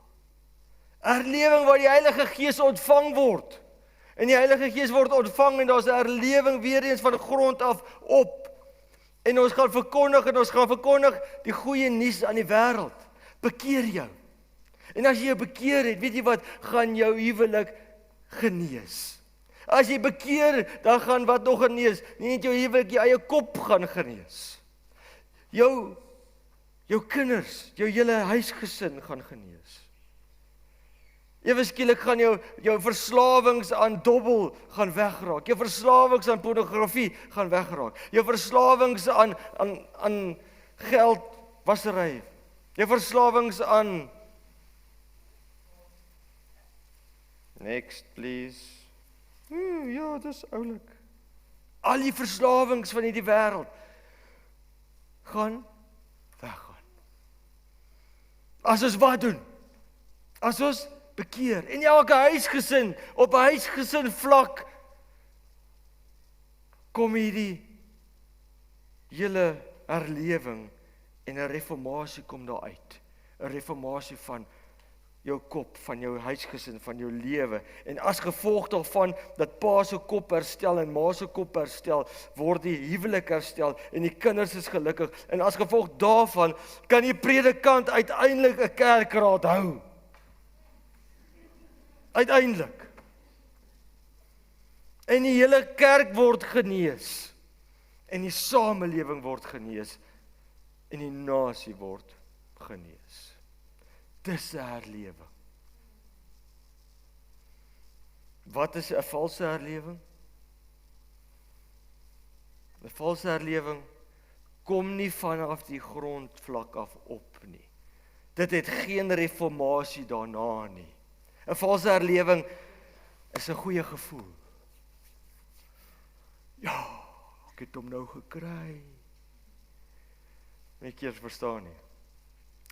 Herlewing waar die Heilige Gees ontvang word. En die Heilige Gees word ontvang en daar's 'n herlewing weer eens van grond af op. En ons gaan verkondig die goeie nuus aan die wêreld. Bekeer jou. En as jy jou bekeer het, weet jy wat, gaan jou huwelik genees. As jy bekeer, dan gaan wat nog genees, nie net jou huwelik, jou eie kop gaan genees. Jou kinders, jou hele huisgesin gaan genees. Ewe skielik gaan jou verslawings aan dobbel gaan wegraak. Jou verslawings aan pornografie gaan wegraak. Jou verslawings aan geldwasery. Jou verslawings aan next please. Ja, dis oulik. Al die verslawings van hierdie wêreld gaan weggaan. As ons wat doen? As ons bekeer. En elke huisgesin, op 'n huisgesin vlak, kom hierdie hele herlewing en 'n reformatie kom daar uit. 'n Reformatie van jou kop, van jou huisgesin, van jou lewe. En as gevolg daarvan dat pa se kop herstel en ma se kop herstel, word die huwelik herstel en die kinders is gelukkig. En as gevolg daarvan kan die predikant uiteindelik 'n kerkraad hou. Uiteindelik. En die hele kerk word genees. En die samelewing word genees. En die nasie word genees. Dis 'n herlewing. Wat is 'n valse herlewing? 'n Valse herlewing kom nie vanaf die grondvlak af op nie. Dit het geen reformatie daarna nie. 'n Valse herlewing is 'n goeie gevoel. Ja, ek het hom nou gekry. Net eers verstaan nie.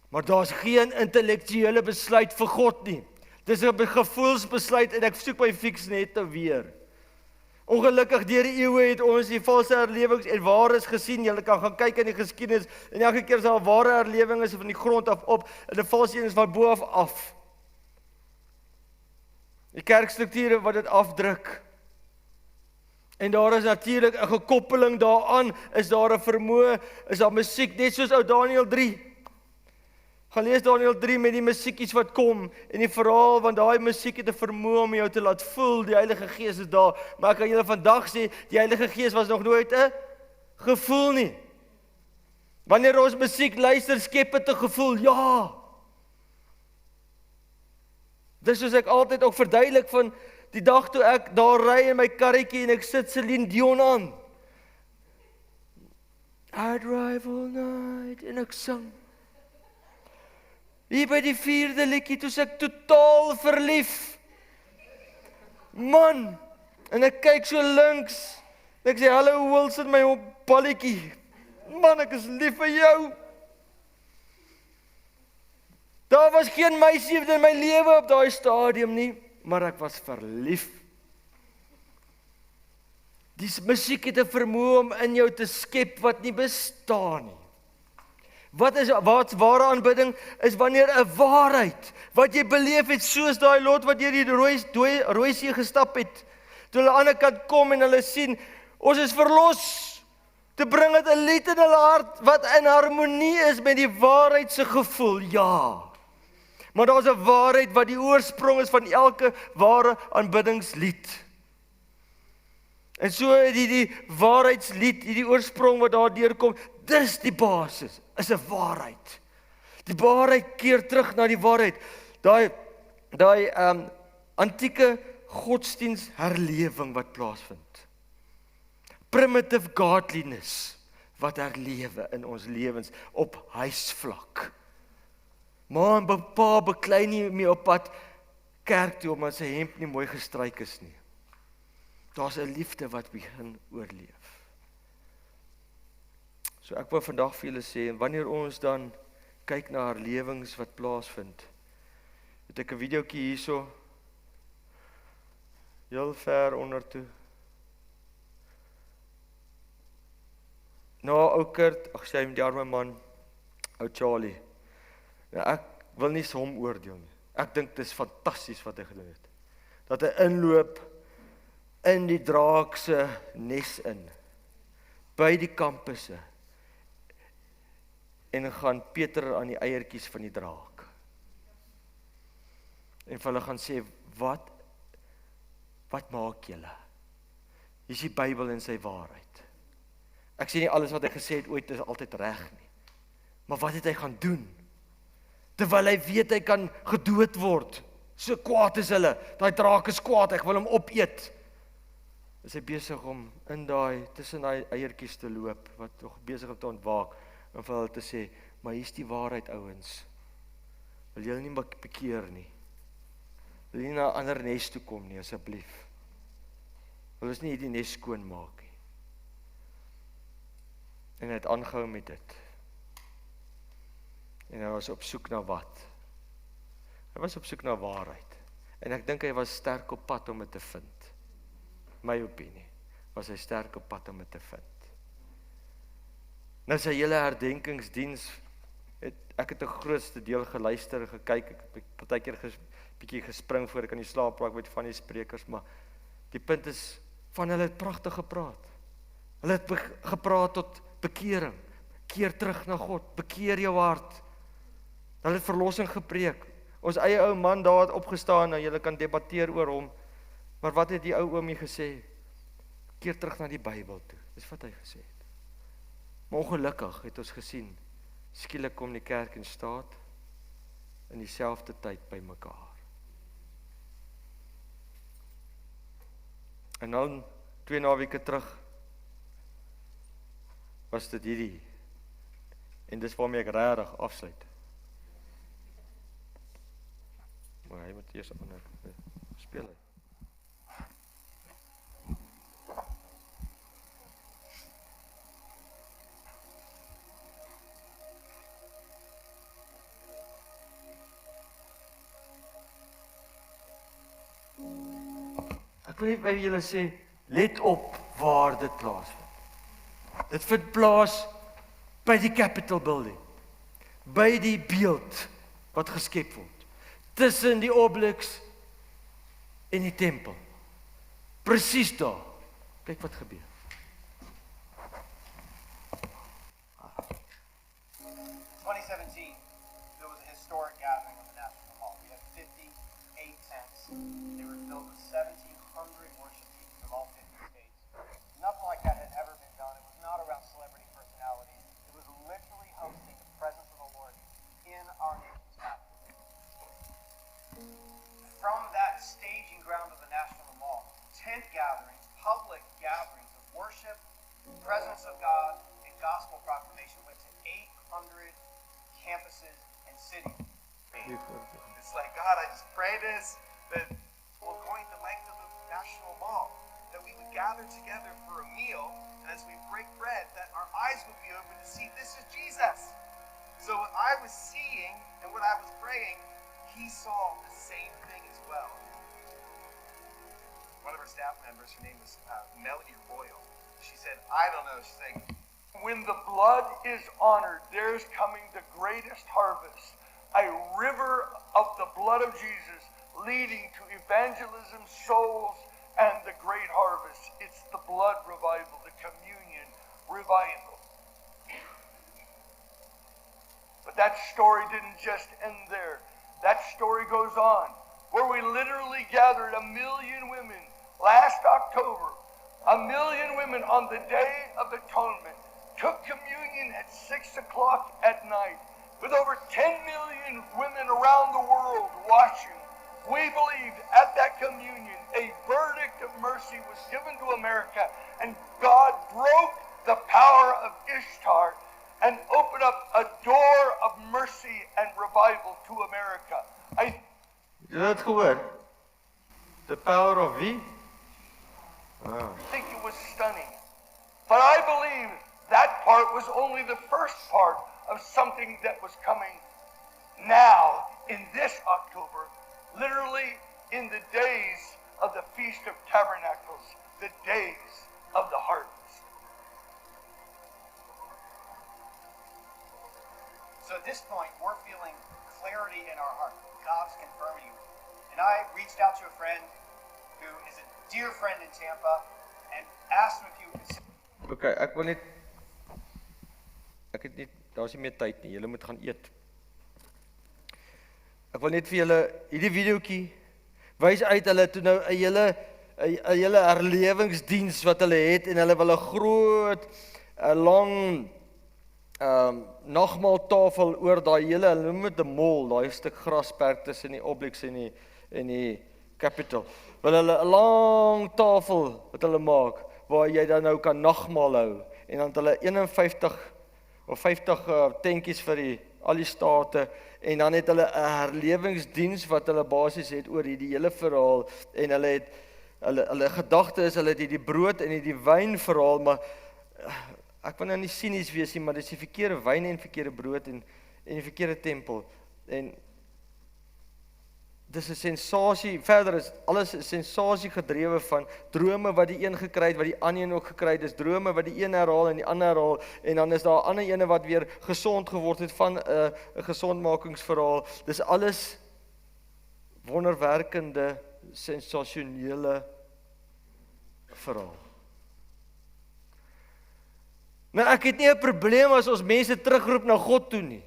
Maar daar's geen intellektuele besluit vir God nie. Dis 'n gevoelsbesluit en ek soek my fiks net te weer. Ongelukkig deur die eeue het ons die valse herlewings en waares gesien. Julle kan gaan kyk in die geskiedenis en elke keer is daar 'n ware herlewing is van die grond af op en 'n valse een is van bo af. Die kerkstrukture wat dit afdruk. En daar is natuurlik 'n gekoppeling daaraan, is daar 'n vermoë, is daar musiek, net soos ou Daniël 3. Gaan lees Daniël 3 met die musiekies wat kom en die verhaal, want daai musiek het 'n vermoë om jou te laat voel, die Heilige Gees is daar, maar ek kan julle vandag sê, die Heilige Gees was nog nooit 'n gevoel nie. Wanneer ons musiek luister, skep dit 'n gevoel, ja. Dis soos ek altyd ook verduidelik van die dag toe ek daar ry in my karretjie en ek sit Celine Dion aan. I drive all night en ek sing. Hier by die 4de liedjie toe ek totaal verlief. Man, en ek kyk so links. Ek sê hallo Wilson my op balletjie. Man, ek is lief vir jou. Daar was geen meisie in my lewe op daai stadium nie, maar ek was verlief. Die musiek het 'n vermoë om in jou te skep wat nie bestaan nie. Wat's ware aanbidding is wanneer 'n waarheid wat jy beleef het soos daai lot wat deur die rooi see gestap het. Toe hulle aan die ander kant kom en hulle sien ons is verlos. Te bring dit 'n lied in hulle hart wat in harmonie is met die waarheid se gevoel. Ja. Maar daar's 'n waarheid wat die oorsprong is van elke ware aanbiddingslied. En so die waarheidslied, die oorsprong wat daar deurkom, dis die basis, is 'n waarheid. Die waarheid keer terug na die waarheid. Daai antieke godsdiens herlewing wat plaasvind. Primitive godliness wat herlewe in ons lewens op huisvlak. Ma en pa beklei nie meer op pad kerk toe omdat sy hemp nie mooi gestryk is nie. Daar's 'n liefde wat begin oorleef. So ek wil vandag vir julle sê, en wanneer ons dan kyk na herlewings wat plaasvind, het ek 'n videoetjie hierso, heel ver onder toe. Ou Kurt, sy met die arme man, ou Charlie. Nou, ek wil nie hom oordeel nie. Ek dink dit is fantasties wat hy gedoen het. Dat hy inloop in die draak se nes in, by die kampusse, en gaan Peter aan die eiertjies van die draak. En vir hulle gaan sê, wat maak julle? Hier is die Bybel en sy waarheid. Ek sê nie alles wat hy gesê het ooit is altyd reg nie. Maar wat het hy gaan doen? Terwyl hy weet hy kan gedood word. So kwaad is hulle. Daai draak is kwaad, ek wil hom opeet. Is hy besig om in tussen daai eiertjies te loop, wat nog besig om te ontwaak, en vir hulle te sê, maar hier is die waarheid ouens. Wil julle nie bekeer nie? Wil jy na 'n ander nes toe kom nie, asseblief? Wil ons nie hierdie nes skoon maak nie? En hy het aangehou met dit. En hy was op soek na wat? Hy was op soek na waarheid. En ek dink hy was sterk op pad om dit te vind. My opinie, was hy sterk op pad om dit te vind. Nou sy hele herdenkingsdiens, ek het 'n grootste deel geluister en gekyk, ek het partykeer bietjie gespring voor ek aan die slaap raak met van die sprekers, maar die punt is, van hulle het pragtig gepraat. Hulle het gepraat tot bekering, keer terug na God, bekeer jou hart. Hulle het verlossing gepreek, Ons eie ou man daar het opgestaan en julle kan debatteer oor hom. Maar wat het die ou oomie gesê? Keer terug na die Bybel toe. Dis wat hy gesê het. Maar ongelukkig het ons gesien, skielik kom die kerk en staat in dieselfde tyd by mekaar. En dan 2 naweke terug was dit hierdie. En dis waarmee ek regtig afsluit. Maar hy moet eers ander speel hy. Ek wil net by julle sê, let op waar dit plaasvind. Dit vind plaas by die Capitol Building, by die beeld wat geskep word, tussen die obelisk en die tempel. Presies daar. Kyk wat gebeur. There was a historic gathering of the National Mall. We had 58 tents. They were filled with 1,700 worship teams from all 50 states. Nothing like that had ever been done. It was not around celebrity personalities. It was literally hosting the presence of the Lord in our nation's capital. From that staging ground of the National Mall, tent gatherings, public gatherings of worship, presence of God, and gospel proclamation went to 800 campuses and cities. It's like, God, I just pray this, that we're going the length of the National Mall, that we would gather together for a meal, and as we break bread, that our eyes would be open to see this is Jesus. So what I was seeing and what I was praying, he saw the same thing as well. One of our staff members, her name was Melody Royal. She said, I don't know, she's like, when the blood is honored, there's coming the greatest harvest. A river of the blood of Jesus leading to evangelism, souls, and the great harvest. It's the blood revival, the communion revival. But that story didn't just end there. That story goes on, where we literally gathered 1 million women last October. 1 million women on the Day of Atonement took communion at 6 o'clock at night, with over 10 million women around the world watching. We believed at that communion a verdict of mercy was given to America, and God broke the power of Ishtar and opened up a door of mercy and revival to America. Jy het gehoor? The power of wie? I think it was stunning. But I believe that part was only the first part of something that was coming now in this October, literally in the days of the Feast of Tabernacles, the days of the harvest. So at this point, we're feeling clarity in our heart. God's confirming you. And I reached out to a friend who is a dear friend in Tampa and asked him if he would consider. Okay, ek het nie, daar's nie meer tyd nie, julle moet gaan eet. Ek wil net vir julle, hierdie videoetjie, wys uit hulle toe nou, 'n hele herlewingsdiens wat hulle het, en hulle wil 'n groot, 'n lang, nagmaaltafel oor daai hele, hulle noem dit 'n mall, daai stuk grasperk tussen die Obelix en die Capitol. Wil hulle 'n lang tafel wat hulle maak, waar jy dan nou kan nagmaal hou, en dan het hulle 51 of 50 tentjies vir al die state, en dan het hulle 'n herlewingsdiens wat hulle basies het oor hierdie hele verhaal, en hulle gedagte is, hulle het hierdie brood en hierdie wyn verhaal, maar ek wil nou nie sinies wees nie, maar dis die verkeerde wyn en verkeerde brood en die verkeerde tempel, en dis 'n sensasie, verder is alles 'n sensasie gedrewe van drome wat die een gekry het, wat die ander een ook gekry het, dis drome wat die een herhaal en die ander herhaal, en dan is daar 'n ander ene wat weer gesond geword het van 'n gesondmakingsverhaal, dis alles wonderwerkende, sensasionele verhaal. Nou ek het nie 'n probleem as ons mense terugroep na God toe nie.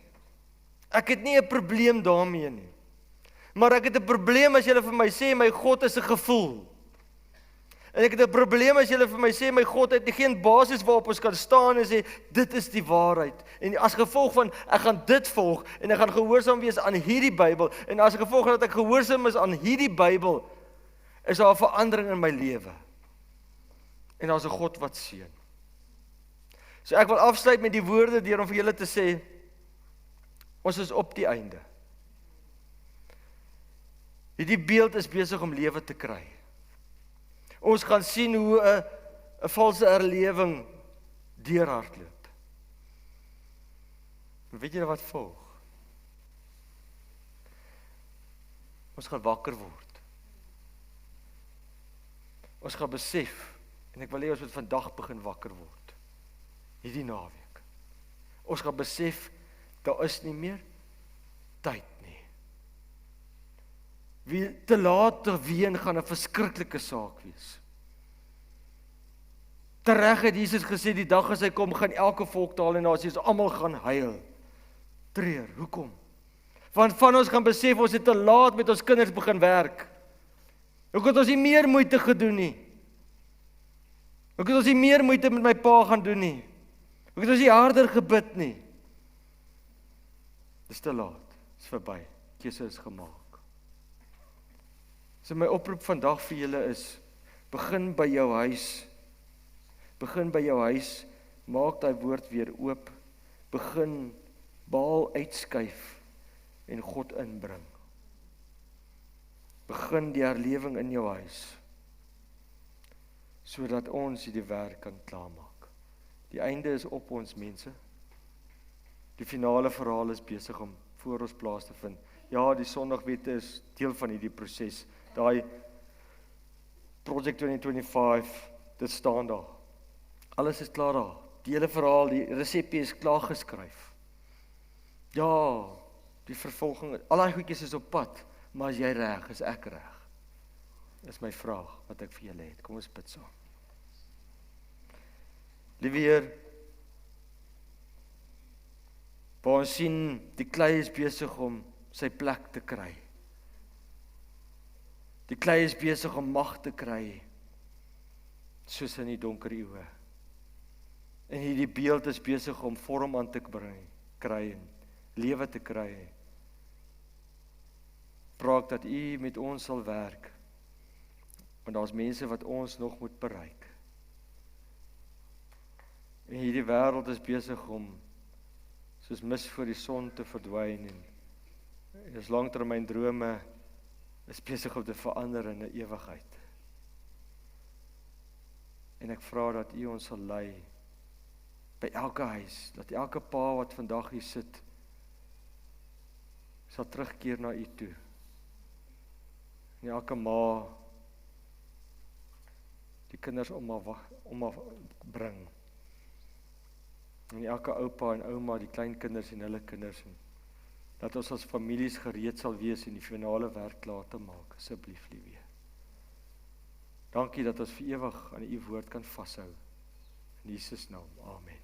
Ek het nie 'n probleem daarmee nie. Maar ek het 'n probleem as julle vir my sê my God is 'n gevoel. En ek het 'n probleem as julle vir my sê my God het geen basis waarop ons kan staan en sê dit is die waarheid. En as gevolg van ek gaan dit volg en ek gaan gehoorsaam wees aan hierdie Bybel en as gevolg dat ek gehoorsaam is aan hierdie Bybel, is daar 'n verandering in my lewe. En daar's 'n God wat seën. So ek wil afsluit met die woorde deur om vir julle te sê ons is op die einde. Hierdie beeld is besig om lewe te kry. Ons gaan sien hoe 'n valse herlewing deurhardloop. Weet julle wat volg? Ons gaan wakker word. Ons gaan besef, en ek wil hê ons moet vandag begin wakker word. Hierdie naweek. Ons gaan besef, daar is nie meer tyd nie. Wie te laat te ween gaan 'n verskriklike saak wees. Tereg het Jesus gesê, die dag as hy kom, gaan elke volktaal en nasies almal gaan huil. Treur, hoekom? Want van ons gaan besef, ons het te laat met ons kinders begin werk. Hoekom het ons nie meer moeite gedoen nie? Hoekom het ons nie meer moeite met my pa gaan doen nie? Hoekom het ons nie harder gebid nie? Dis te laat, is verby, keuse is gemaak. So my oproep vandag vir julle is, begin by jou huis. Begin by jou huis, maak daai woord weer oop, begin Baal uitskuif en God inbring. Begin die herlewing in jou huis, sodat ons hierdie werk kan klaarmaak. Die einde is op ons mense. Die finale verhaal is besig om voor ons plaas te vind. Ja, die Sondagwette is deel van hierdie proses. Daai Project 2025, dit staan daar. Alles is klaar daar. Die hele verhaal, die resepie is klaar geskryf. Ja, die vervolging, al die goedjies is op pad, maar as jy reg, is ek reg. Dis my vraag wat ek vir julle het. Kom ons bid saam. Liewe Heer, waar ons sien, die klei is besig om sy plek te kry. Die klei is besig om mag te kry, soos in die donker eeue. En hierdie beeld is besig om vorm aan te kry en lewe te kry. Praat dat U met ons sal werk, want daar's mense wat ons nog moet bereik. En hierdie wêreld is besig om soos mis voor die son te verdwyn en ons langtermyndrome is besig om te verander in 'n ewigheid. En ek vra dat U ons sal lei by elke huis, dat elke pa wat vandag hier sit, sal terugkeer na U toe. En elke ma die kinders om maar bring. En elke oupa en ouma die kleinkinders en hulle kinders en dat ons as families gereed sal wees en die finale werk klaar te maak, asseblief liewe. Dankie dat ons vir ewig aan U woord kan vashou. In Jesus naam, amen.